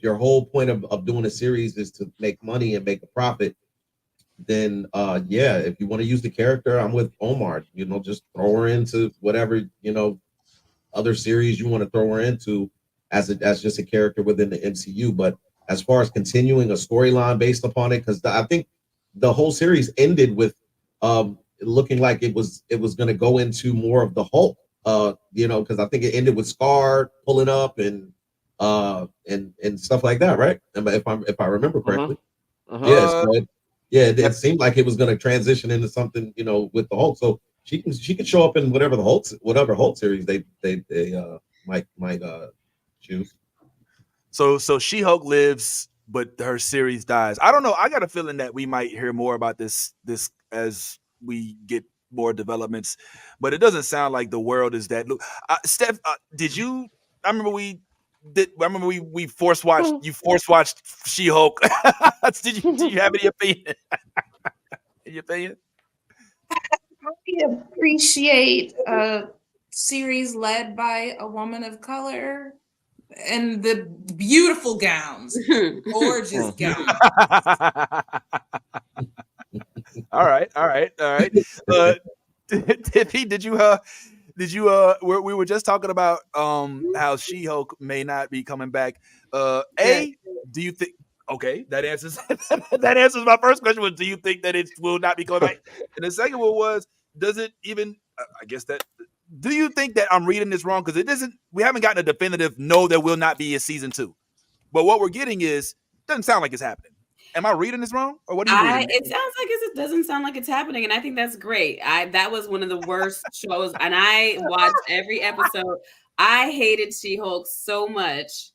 your whole point of doing a series is to make money and make a profit, then yeah, if you want to use the character, I'm with Omar. Just throw her into whatever other series you want to throw her into as just a character within the MCU. But as far as continuing a storyline based upon it, because I think the whole series ended with looking like it was going to go into more of the Hulk. Because I think it ended with Scar pulling up and stuff like that, right? If I remember correctly. Yes. It seemed like it was going to transition into something, with the Hulk. So she can show up in whatever Hulk series they might choose. So She-Hulk lives, but her series dies. I don't know. I got a feeling that we might hear more about this as we get more developments, but it doesn't sound like the world is that. Steph, did you? I remember we force watched. You force watched She-Hulk. Did you have any opinion? Any opinion? I appreciate a series led by a woman of color and the beautiful gowns, gorgeous gowns. All right. Tiffy, did you we were just talking about how She-Hulk may not be coming back. Do you think? Okay, that answers my first question. Was, do you think that it will not be coming back? And the second one was, does it even? I guess that. Do you think that I'm reading this wrong? Because it doesn't. We haven't gotten a definitive no. There will not be a season 2. But what we're getting doesn't sound like it's happening. Am I reading this wrong, or what are you reading? It sounds like it doesn't sound like it's happening, and I think that's great. That was one of the worst shows, and I watched every episode. I hated She-Hulk so much.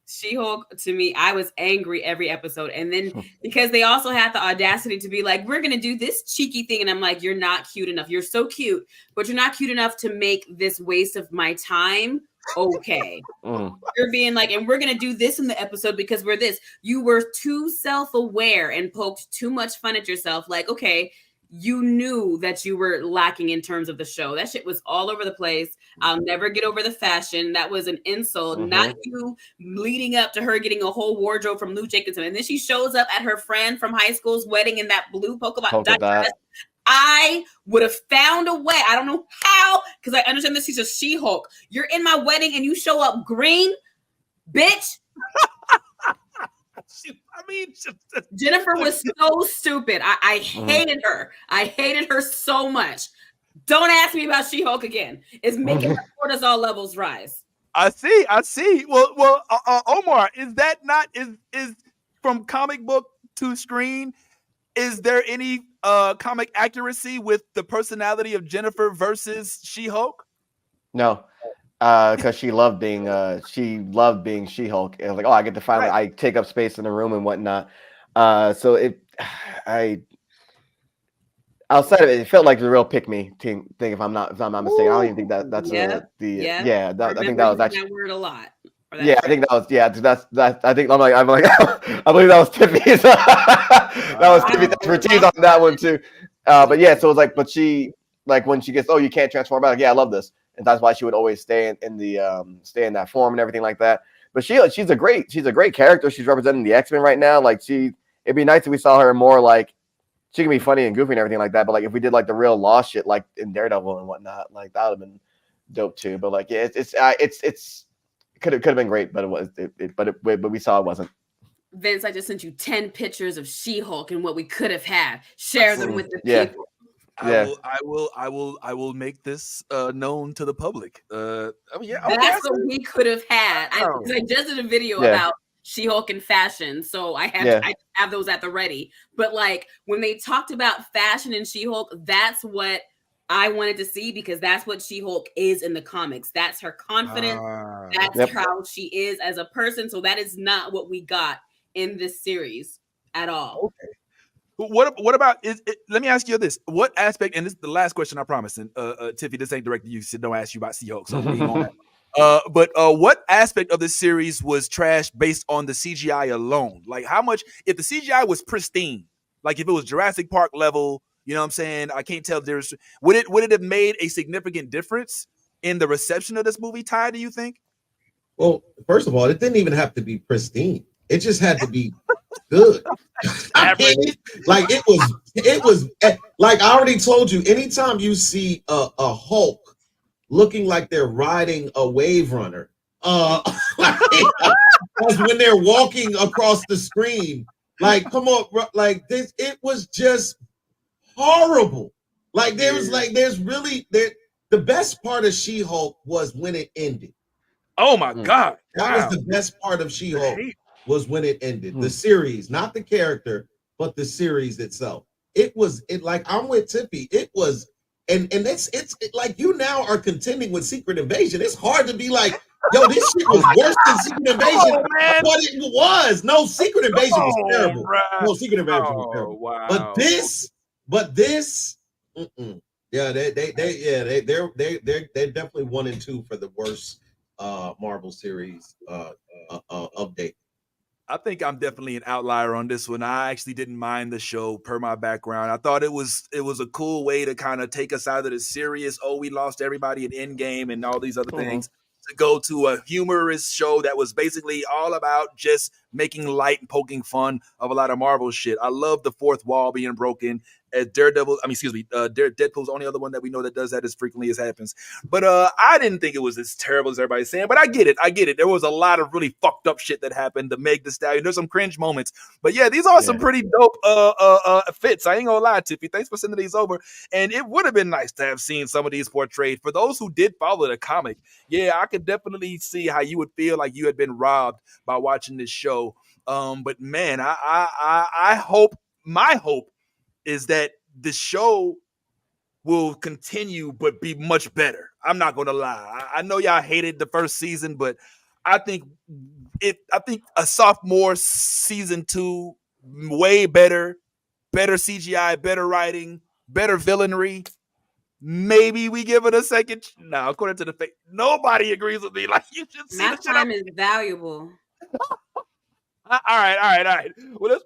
She-Hulk, to me, I was angry every episode, and then because they also had the audacity to be like, we're gonna do this cheeky thing, and I'm like, you're not cute enough. You're so cute, but you're not cute enough to make this waste of my time. Okay. You're being like, and we're gonna do this in the episode because we're this. You were too self-aware and poked too much fun at yourself. Like, okay, you knew that you were lacking in terms of the show. That shit was all over the place. I'll never get over the fashion. That was an insult. Not you leading up to her getting a whole wardrobe from Lou Jacobson. And then she shows up at her friend from high school's wedding in that blue polka dot. I would have found a way. I don't know how, because I understand that she's a She-Hulk. You're in my wedding and you show up green, bitch. I mean, Jennifer was so stupid. I hated her. I hated her so much. Don't ask me about She-Hulk again. It's making her cortisol levels rise. I see. Well, Omar, is that not is from comic book to screen? Is there any comic accuracy with the personality of Jennifer versus She-Hulk? No, because she loved being She-Hulk. It was like, oh, I get to finally I take up space in the room and whatnot. So outside of it, it felt like the real pick me thing. If I'm not mistaken, I don't even think that's I think that was actually that word a lot. Yeah, I think that was that's I think I'm like I believe that was Tiffany's that was Tiffany's expertise on that one too. But yeah, so it was like, but she like when she gets, oh, you can't transform back. Yeah, I love this, and that's why she would always stay in that form and everything like that. But she's a great character. She's representing the X-Men right now. Like it'd be nice if we saw her more like she can be funny and goofy and everything like that. But like if we did like the real Lost shit like in Daredevil and whatnot, like that would have been dope too. But like yeah, it's could have been great, but but we saw it wasn't. Vince, I just sent you 10 pictures of She-Hulk and what we could have had. Share them with the people. I will make this known to the public. That's what we could have had. I just did a video about She-Hulk and fashion, so I have those at the ready. But like when they talked about fashion and She-Hulk, that's what I wanted to see, because that's what She-Hulk is in the comics. That's her confidence. That's how she is as a person. So that is not what we got in this series at all. What about let me ask you this. What aspect, and this is the last question I promise, and Tiffy, this ain't directed to you, so don't ask you about She-Hulk, so we ain't on that. But what aspect of this series was trash based on the CGI alone? Like how much, if the CGI was pristine, like if it was Jurassic Park level, you know what I'm saying? I can't tell there's would it have made a significant difference in the reception of this movie, Ty, do you think? Well, first of all, it didn't even have to be pristine. It just had to be good. I mean, like it was like I already told you, anytime you see a Hulk looking like they're riding a wave runner, like, when they're walking across the screen, like come on, bro, like this, it was just horrible. Like the best part of She-Hulk was when it ended. Oh my God. That was the best part of She-Hulk, was when it ended. The series, not the character, but the series itself. It like I'm with Tippy. It was, and it's like you now are contending with Secret Invasion. It's hard to be like, yo, this shit was worse than Secret Invasion. But it was. No, Secret Invasion was terrible. No, Secret Invasion was terrible. Wow. But this, yeah, they're definitely 1 and 2 for the worst Marvel series update. I think I'm definitely an outlier on this one. I actually didn't mind the show per my background. I thought it was a cool way to kind of take us out of the serious, oh, we lost everybody in Endgame and all these other things, to go to a humorous show that was basically all about just making light and poking fun of a lot of Marvel shit. I love the fourth wall being broken. Deadpool's the only other one that we know that does that as frequently as happens. But I didn't think it was as terrible as everybody's saying. But I get it. There was a lot of really fucked up shit that happened to Meg Thee Stallion. There's some cringe moments. But yeah, these are some pretty dope fits. I ain't gonna lie, Tiffy. Thanks for sending these over. And it would have been nice to have seen some of these portrayed. For those who did follow the comic, yeah, I could definitely see how you would feel like you had been robbed by watching this show. But man, I hope, my hope is that the show will continue but be much better. I'm not gonna lie. I know y'all hated the first season, but I think a sophomore season 2, way better CGI, better writing, better villainry. Maybe we give it a second. No, according to the fake, nobody agrees with me. Like, you should see my time is valuable. All right. Well,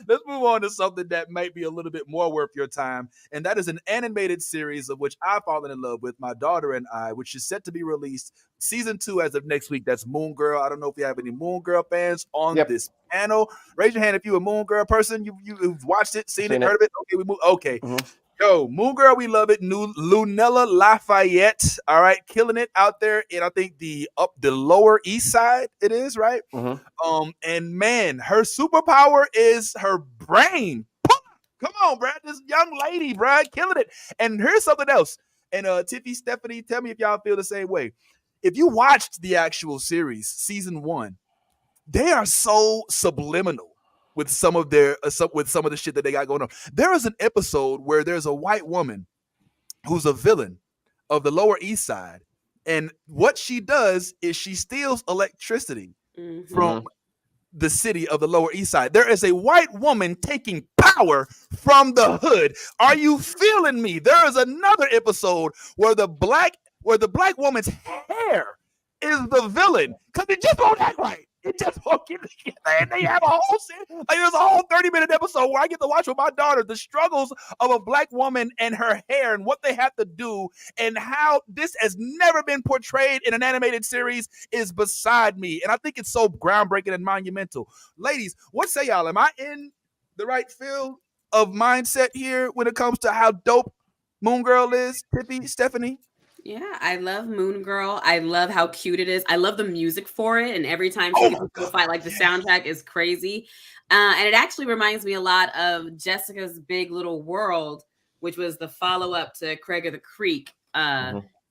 let's move on to something that might be a little bit more worth your time, and that is an animated series of which I've fallen in love with, my daughter and I, which is set to be released season 2 as of next week. That's Moon Girl. I don't know if we have any Moon Girl fans on this panel. Raise your hand if you're a Moon Girl person. You've watched it, seen it, heard of it. Okay, we move. Okay. Yo, Moon Girl, we love it. New Lunella Lafayette, all right, killing it out there in, I think, the Lower East Side. It is, right? And man, her superpower is her brain. Come on, Brad, this young lady, Brad, killing it. And here's something else. And Tiffy, Stephanie, tell me if y'all feel the same way. If you watched the actual series, season 1, they are so subliminal with some of their with some of the shit that they got going on. There is an episode where there's a white woman who's a villain of the Lower East Side, and what she does is she steals electricity from the city of the Lower East Side. There is a white woman taking power from the hood. Are you feeling me? There is another episode where the black woman's hair is the villain because it just won't act right. It just won't get together. And they have a whole there's a whole 30-minute episode where I get to watch with my daughter the struggles of a black woman and her hair and what they have to do, and how this has never been portrayed in an animated series is beside me. And I think it's so groundbreaking and monumental. Ladies, what say y'all? Am I in the right field of mindset here when it comes to how dope Moon Girl is? Tiffy, Stephanie? Yeah, I love Moon Girl. I love how cute it is. I love the music for it. And every time she gets to fight, like the soundtrack is crazy. And it actually reminds me a lot of Jessica's Big Little World, which was the follow-up to Craig of the Creek.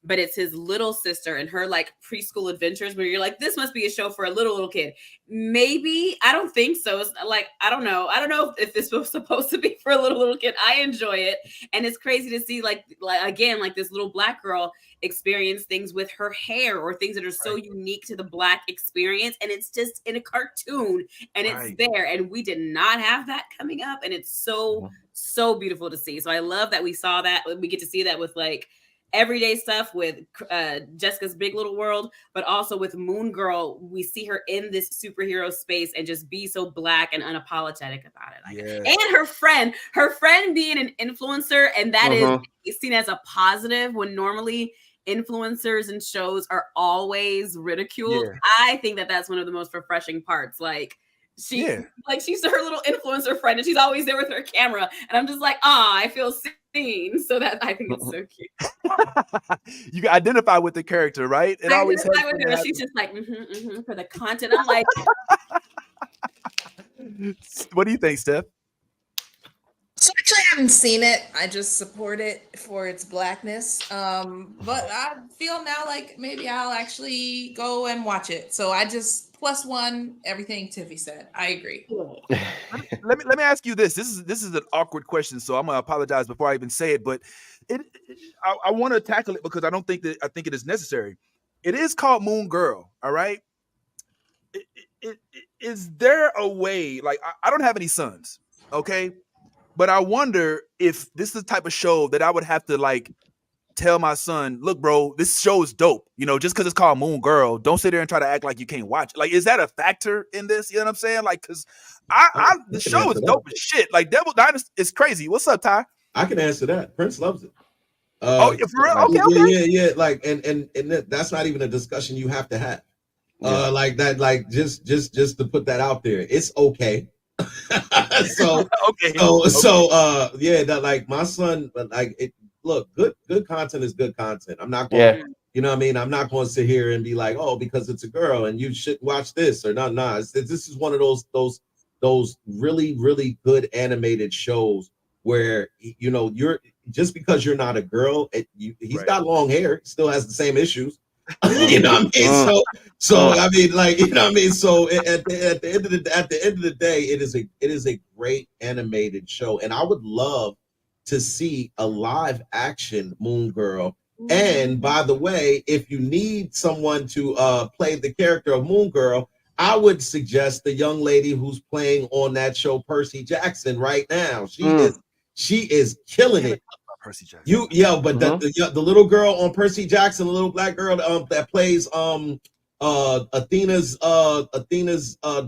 but it's his little sister and her like preschool adventures where you're like, this must be a show for a little kid. Maybe. I don't think so. It's like, I don't know if this was supposed to be for a little kid. I enjoy it. And it's crazy to see like again, like this little Black girl experience things with her hair or things that are so unique to the Black experience. And it's just in a cartoon and it's there. And we did not have that coming up. And it's so beautiful to see. So I love that we saw that. We get to see that with like everyday stuff with Jessica's Big Little World, but also with Moon Girl, we see her in this superhero space and just be so Black and unapologetic about it. And her friend being an influencer, and that is seen as a positive when normally influencers and shows are always ridiculed. I think that that's one of the most refreshing parts. Like she's her little influencer friend, and she's always there with her camera, and I'm just like, I feel seen. So that I think it's so cute. You can identify with the character, right? It always with her. She's just like for the content. I'm like, what do you think, Steph? So actually, I haven't seen it. I just support it for its Blackness. But I feel now like maybe I'll actually go and watch it. So I just +1 everything Tiffy said. I agree. Let me ask you this. This is an awkward question, so I'm gonna apologize before I even say it. But I want to tackle it because I think it is necessary. It is called Moon Girl. All right. Is there a way? Like I don't have any sons. Okay. But I wonder if this is the type of show that I would have to like tell my son, look, bro, this show is dope. You know, just because it's called Moon Girl, don't sit there and try to act like you can't watch it. Like, is that a factor in this? You know what I'm saying? Like, because the show is dope as shit. Like, Devil Dynasty is crazy. What's up, Ty? I can answer that. Prince loves it. For real? Okay. Yeah. Like, and that's not even a discussion you have to have. Like that, like just to put that out there, it's okay. So that like my son, but like it. Look, good content is good content. I'm not going, you know what I mean? I'm not going to sit here and be like, oh, because it's a girl and you should watch this or not. This is one of those really, really good animated shows where, you know, you're just because you're not a girl, he's got long hair, still has the same issues. You know what I mean? So I mean, like, you know what I mean? So at the end of the day, it is a great animated show. And I would love to see a live action Moon Girl. And by the way, if you need someone to play the character of Moon Girl, I would suggest the young lady who's playing on that show, Percy Jackson, right now. She is killing it. Percy Jackson. But the little girl on Percy Jackson, the little Black girl that plays Athena's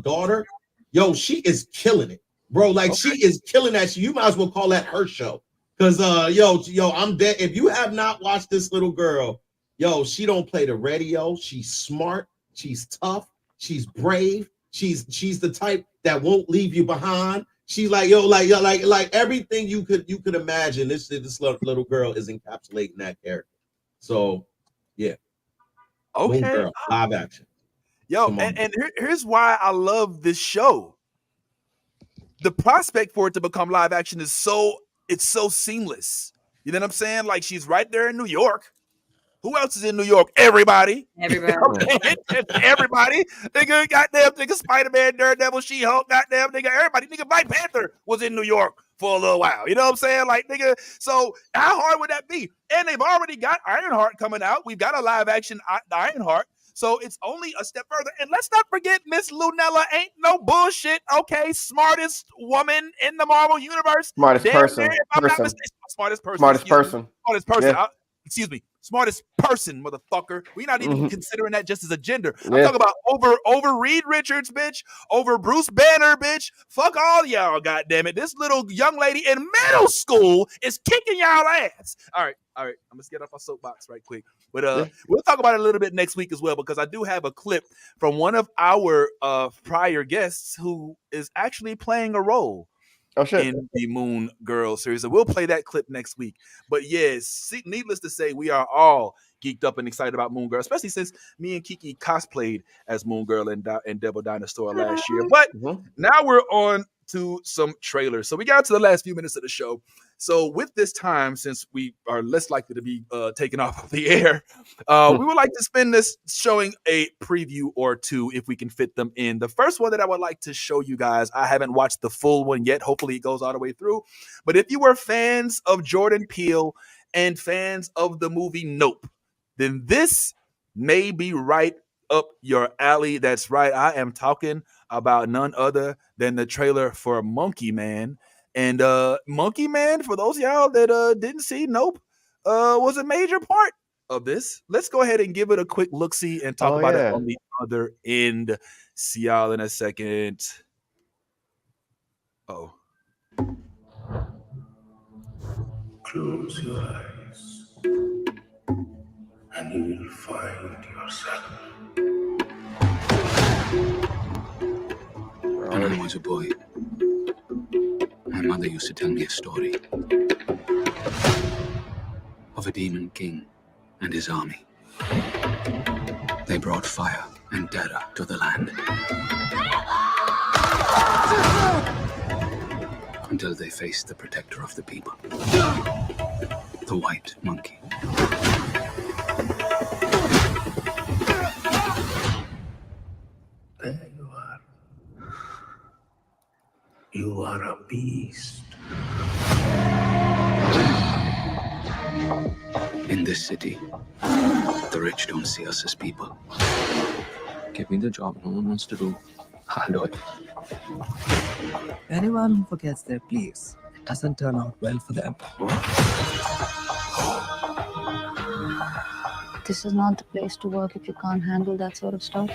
daughter, she is killing it. Bro, like she is killing that. You might as well call that her show. Cause I'm dead. If you have not watched this little girl, she don't play the radio. She's smart, she's tough, she's brave, she's the type that won't leave you behind. She's like like everything you could imagine. This little girl is encapsulating that character. So yeah. Okay. Girl, live action. And here's why I love this show. The prospect for it to become live action is so seamless. You know what I'm saying? Like she's right there in New York. Who else is in New York? Everybody. Everybody. Nigga, goddamn, nigga, Spider-Man, Daredevil, She-Hulk, goddamn, nigga, everybody. Nigga, Black Panther was in New York for a little while. You know what I'm saying? Like, nigga, so how hard would that be? And they've already got Ironheart coming out. We've got a live action Ironheart. So it's only a step further. And let's not forget Miss Lunella ain't no bullshit. Okay, smartest woman in the Marvel universe. Smartest person. Smartest person. Smartest person, motherfucker. We're not even considering that just as a gender. I'm talking about over Reed Richards, bitch, over Bruce Banner, bitch. Fuck all y'all, goddammit. This little young lady in middle school is kicking y'all ass. All right. I'm gonna get off my soapbox right quick. But we'll talk about it a little bit next week as well, because I do have a clip from one of our prior guests who is actually playing a role in the Moon Girl series. So we'll play that clip next week. But yes, needless to say, we are all geeked up and excited about Moon Girl, especially since me and Kiki cosplayed as Moon Girl and Devil Dinosaur last year. But now we're on to some trailers. So we got to the last few minutes of the show. So with this time, since we are less likely to be taken off of the air, we would like to spend this showing a preview or two if we can fit them in. The first one that I would like to show you guys, I haven't watched the full one yet. Hopefully it goes all the way through. But if you were fans of Jordan Peele and fans of the movie Nope, then this may be right up your alley. That's right. I am talking about none other than the trailer for Monkey Man. And Monkey Man, for those of y'all that didn't see Nope, was a major part of this. Let's go ahead and give it a quick look-see and talk about it on the other end. See y'all in a second. Oh. Close your eyes and you will find yourself. When I was a boy, my mother used to tell me a story of a demon king and his army. They brought fire and terror to the land until they faced the protector of the people, the white monkey. There you are. You are a beast. In this city, the rich don't see us as people. Give me the job no one wants to do. I'll do it. Anyone who forgets their place, it doesn't turn out well for them. This is not the place to work if you can't handle that sort of stuff.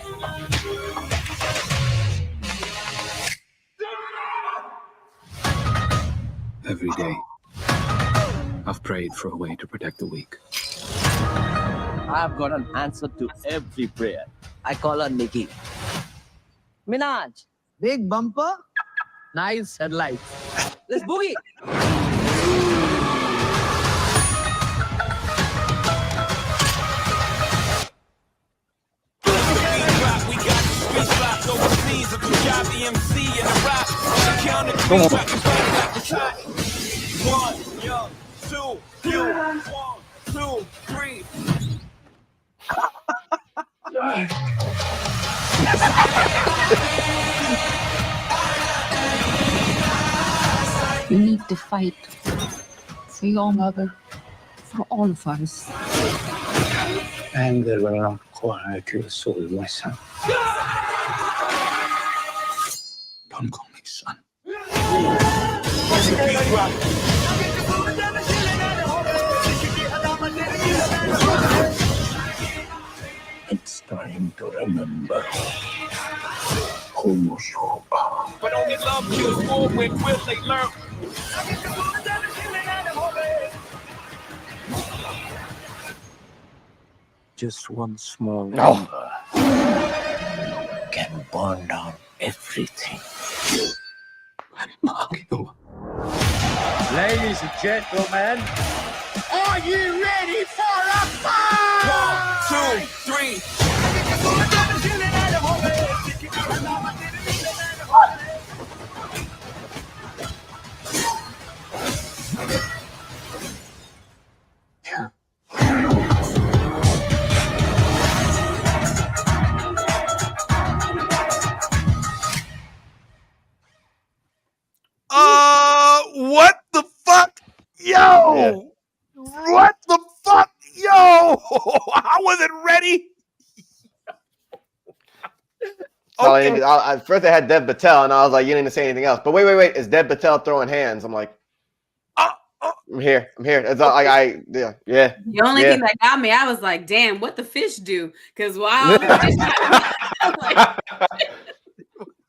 Every day, I've prayed for a way to protect the weak. I've got an answer to every prayer. I call her Nikki. Minaj, big bumper, nice headlights. Let's boogie. You need to fight for your mother, for all of us. Anger will not quiet your soul, my son. Don't call me son. It's time to remember who you are. But only love kills more when will they learn. Just one small number can burn down everything. Ladies and gentlemen, are you ready for a fight? 1, 2, 3. What the fuck? Yo! Yeah. What the fuck? Yo! I wasn't ready. Okay. First I had Dev Patel, and I was like, you didn't even say anything else. But wait. Is Dev Patel throwing hands? I'm like, I'm here. It's all, like yeah. The only thing that got me, I was like, damn, what the fish do? Because while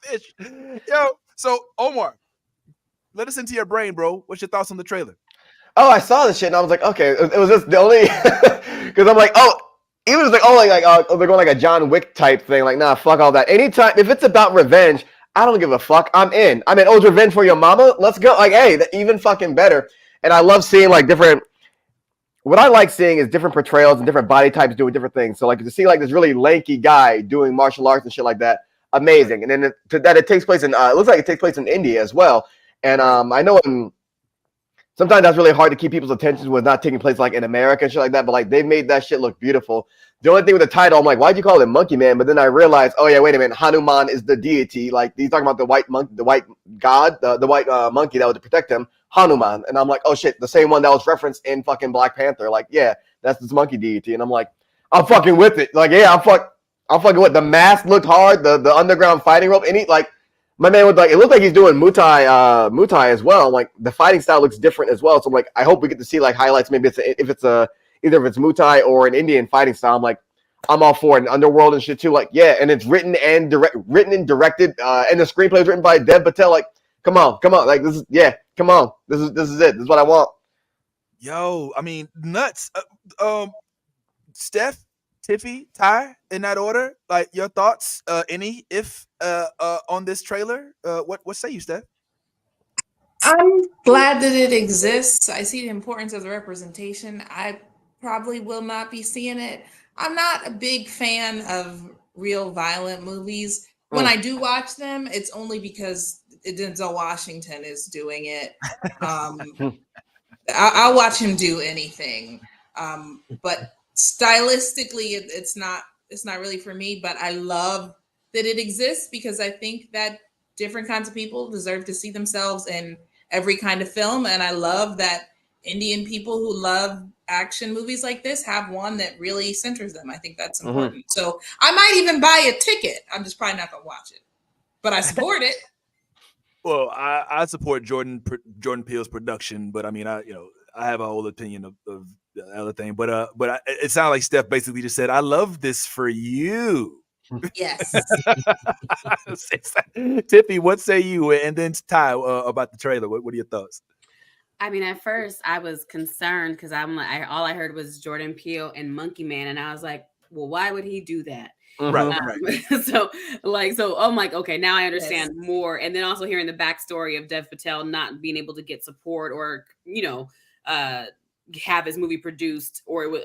fish. Yo, so Omar, let us into your brain, bro. What's your thoughts on the trailer? Oh, I saw this shit and I was like, okay, it was just the only because I'm like, even it's like, they're going like a John Wick type thing. Like, nah, fuck all that. Anytime if it's about revenge, I don't give a fuck. I'm in. Oh, it's revenge for your mama. Let's go. Like, hey, even fucking better. And I love seeing like different. What I like seeing is different portrayals and different body types doing different things. So like to see like this really lanky guy doing martial arts and shit like that, amazing. And then it takes place in it looks like it takes place in India as well. And I know in sometimes that's really hard to keep people's attention with not taking place like in America and shit like that. But like they made that shit look beautiful. The only thing with the title, I'm like, why'd you call it Monkey Man? But then I realized, oh yeah, wait a minute, Hanuman is the deity. Like he's talking about the white monk, the white god, the white monkey that was to protect him, Hanuman. And I'm like, oh shit, the same one that was referenced in fucking Black Panther. Like, yeah, that's this monkey deity. And I'm like, I'm fucking with it. Like, yeah, I'm fucking with. The mask looked hard. The underground fighting rope. And like, my man would like, it looked like he's doing Muay Thai as well. Like the fighting style looks different as well. So I'm like, I hope we get to see like highlights. Maybe either if it's Muay Thai or an Indian fighting style. I'm like, I'm all for it. And Underworld and shit too. Like, yeah, and it's written and directed, and the screenplay was written by Dev Patel. Like, come on. Like this is come on. This is it. This is what I want. Yo, I mean, nuts. Steph, Tiffy, Ty, in that order. Like your thoughts, on this trailer. What say you, Steph? I'm glad that it exists. I see the importance of the representation. I probably will not be seeing it. I'm not a big fan of real violent movies. When I do watch them, it's only because Denzel Washington is doing it. I'll watch him do anything. But stylistically, it's not really for me. But I love that it exists because I think that different kinds of people deserve to see themselves in every kind of film. And I love that Indian people who love action movies like this have one that really centers them. I think that's important. So I might even buy a ticket. I'm just probably not gonna watch it, but I support it. Well, I support Jordan Peele's production, but I mean, I have a whole opinion of the other thing, but it sounded like Steph basically just said, "I love this for you." Yes. Tiffy, what say you? And then Ty, about the trailer. What are your thoughts? I mean, at first I was concerned because I'm like, all I heard was Jordan Peele and Monkey Man, and I was like, well, why would he do that? Right. So I'm like, okay, now I understand more. And then also hearing the backstory of Dev Patel not being able to get support or have his movie produced, or it was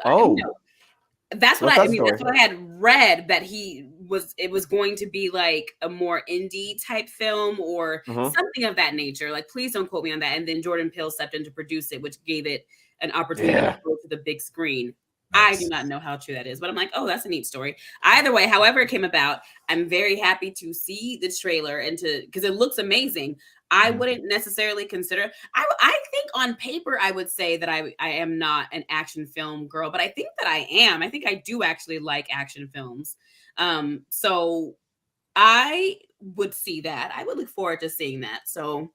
that's what that's what I had read, that it was going to be like a more indie type film or something of that nature. Like, please don't quote me on that. And then Jordan Peele stepped in to produce it, which gave it an opportunity to go to the big screen. Nice. I do not know how true that is, but I'm like, oh, that's a neat story. Either way, however it came about, I'm very happy to see the trailer because it looks amazing. I wouldn't necessarily consider. I think on paper I would say that I am not an action film girl, but I think that I am. I think I do actually like action films. So I would see that. I would look forward to seeing that. So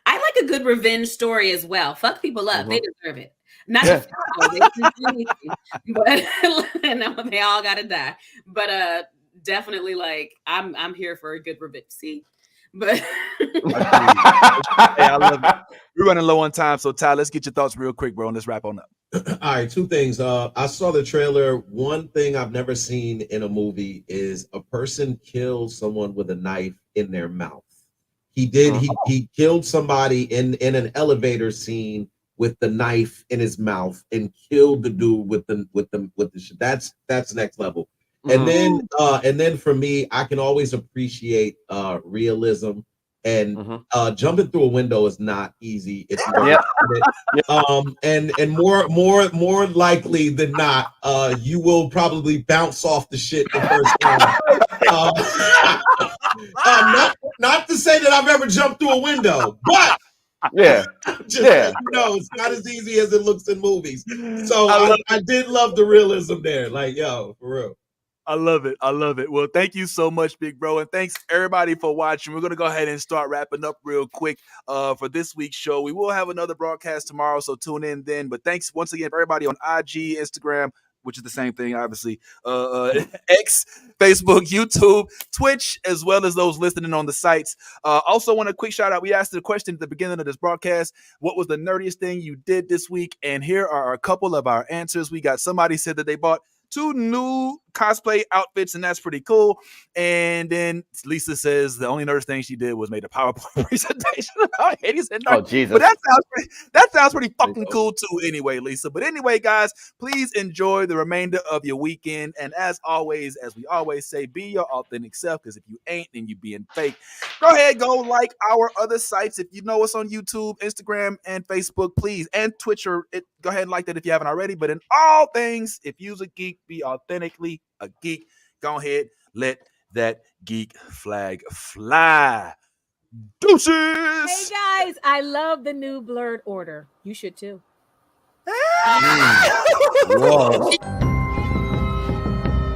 I like a good revenge story as well. Fuck people up. They deserve it. Not just they but no, they all gotta die. But definitely, like, I'm here for a good revenge. See, but hey, I love it. We're running low on time, so Ty, let's get your thoughts real quick, bro, and let's wrap on up. All right, two things. I saw the trailer. One thing I've never seen in a movie is a person kill someone with a knife in their mouth. He did. He killed somebody in an elevator scene with the knife in his mouth and killed the dude with the shit. That's next level. And then for me, I can always appreciate realism, and jumping through a window is not easy. It's and more likely than not, you will probably bounce off the shit the first time. Not to say that I've ever jumped through a window, but it's not as easy as it looks in movies. So I did love the realism there. Like, yo, for real. I love it. Well, thank you so much, big bro. And thanks everybody for watching. We're going to go ahead and start wrapping up real quick for this week's show. We will have another broadcast tomorrow, so tune in then. But thanks once again for everybody on IG, Instagram, which is the same thing, obviously, X, Facebook, YouTube, Twitch, as well as those listening on the sites. Also want a quick shout out. We asked the question at the beginning of this broadcast, what was the nerdiest thing you did this week? And here are a couple of our answers. We got somebody said that they bought 2 new cosplay outfits, and that's pretty cool. And then Lisa says the only nurse thing she did was made a PowerPoint presentation about Hades and Narc. Oh, Jesus. But that sounds pretty fucking cool too anyway, Lisa. But anyway, guys, please enjoy the remainder of your weekend. And as always, as we always say, be your authentic self, because if you ain't, then you being fake. Go ahead, go like our other sites. If you know us on YouTube, Instagram, and Facebook, please, and Twitter, go ahead and like that if you haven't already. But in all things, if you's a geek, be authentically a geek. Go ahead, let that geek flag fly. Deuces! Hey guys, I love the new Blurred Order. You should too. Whoa.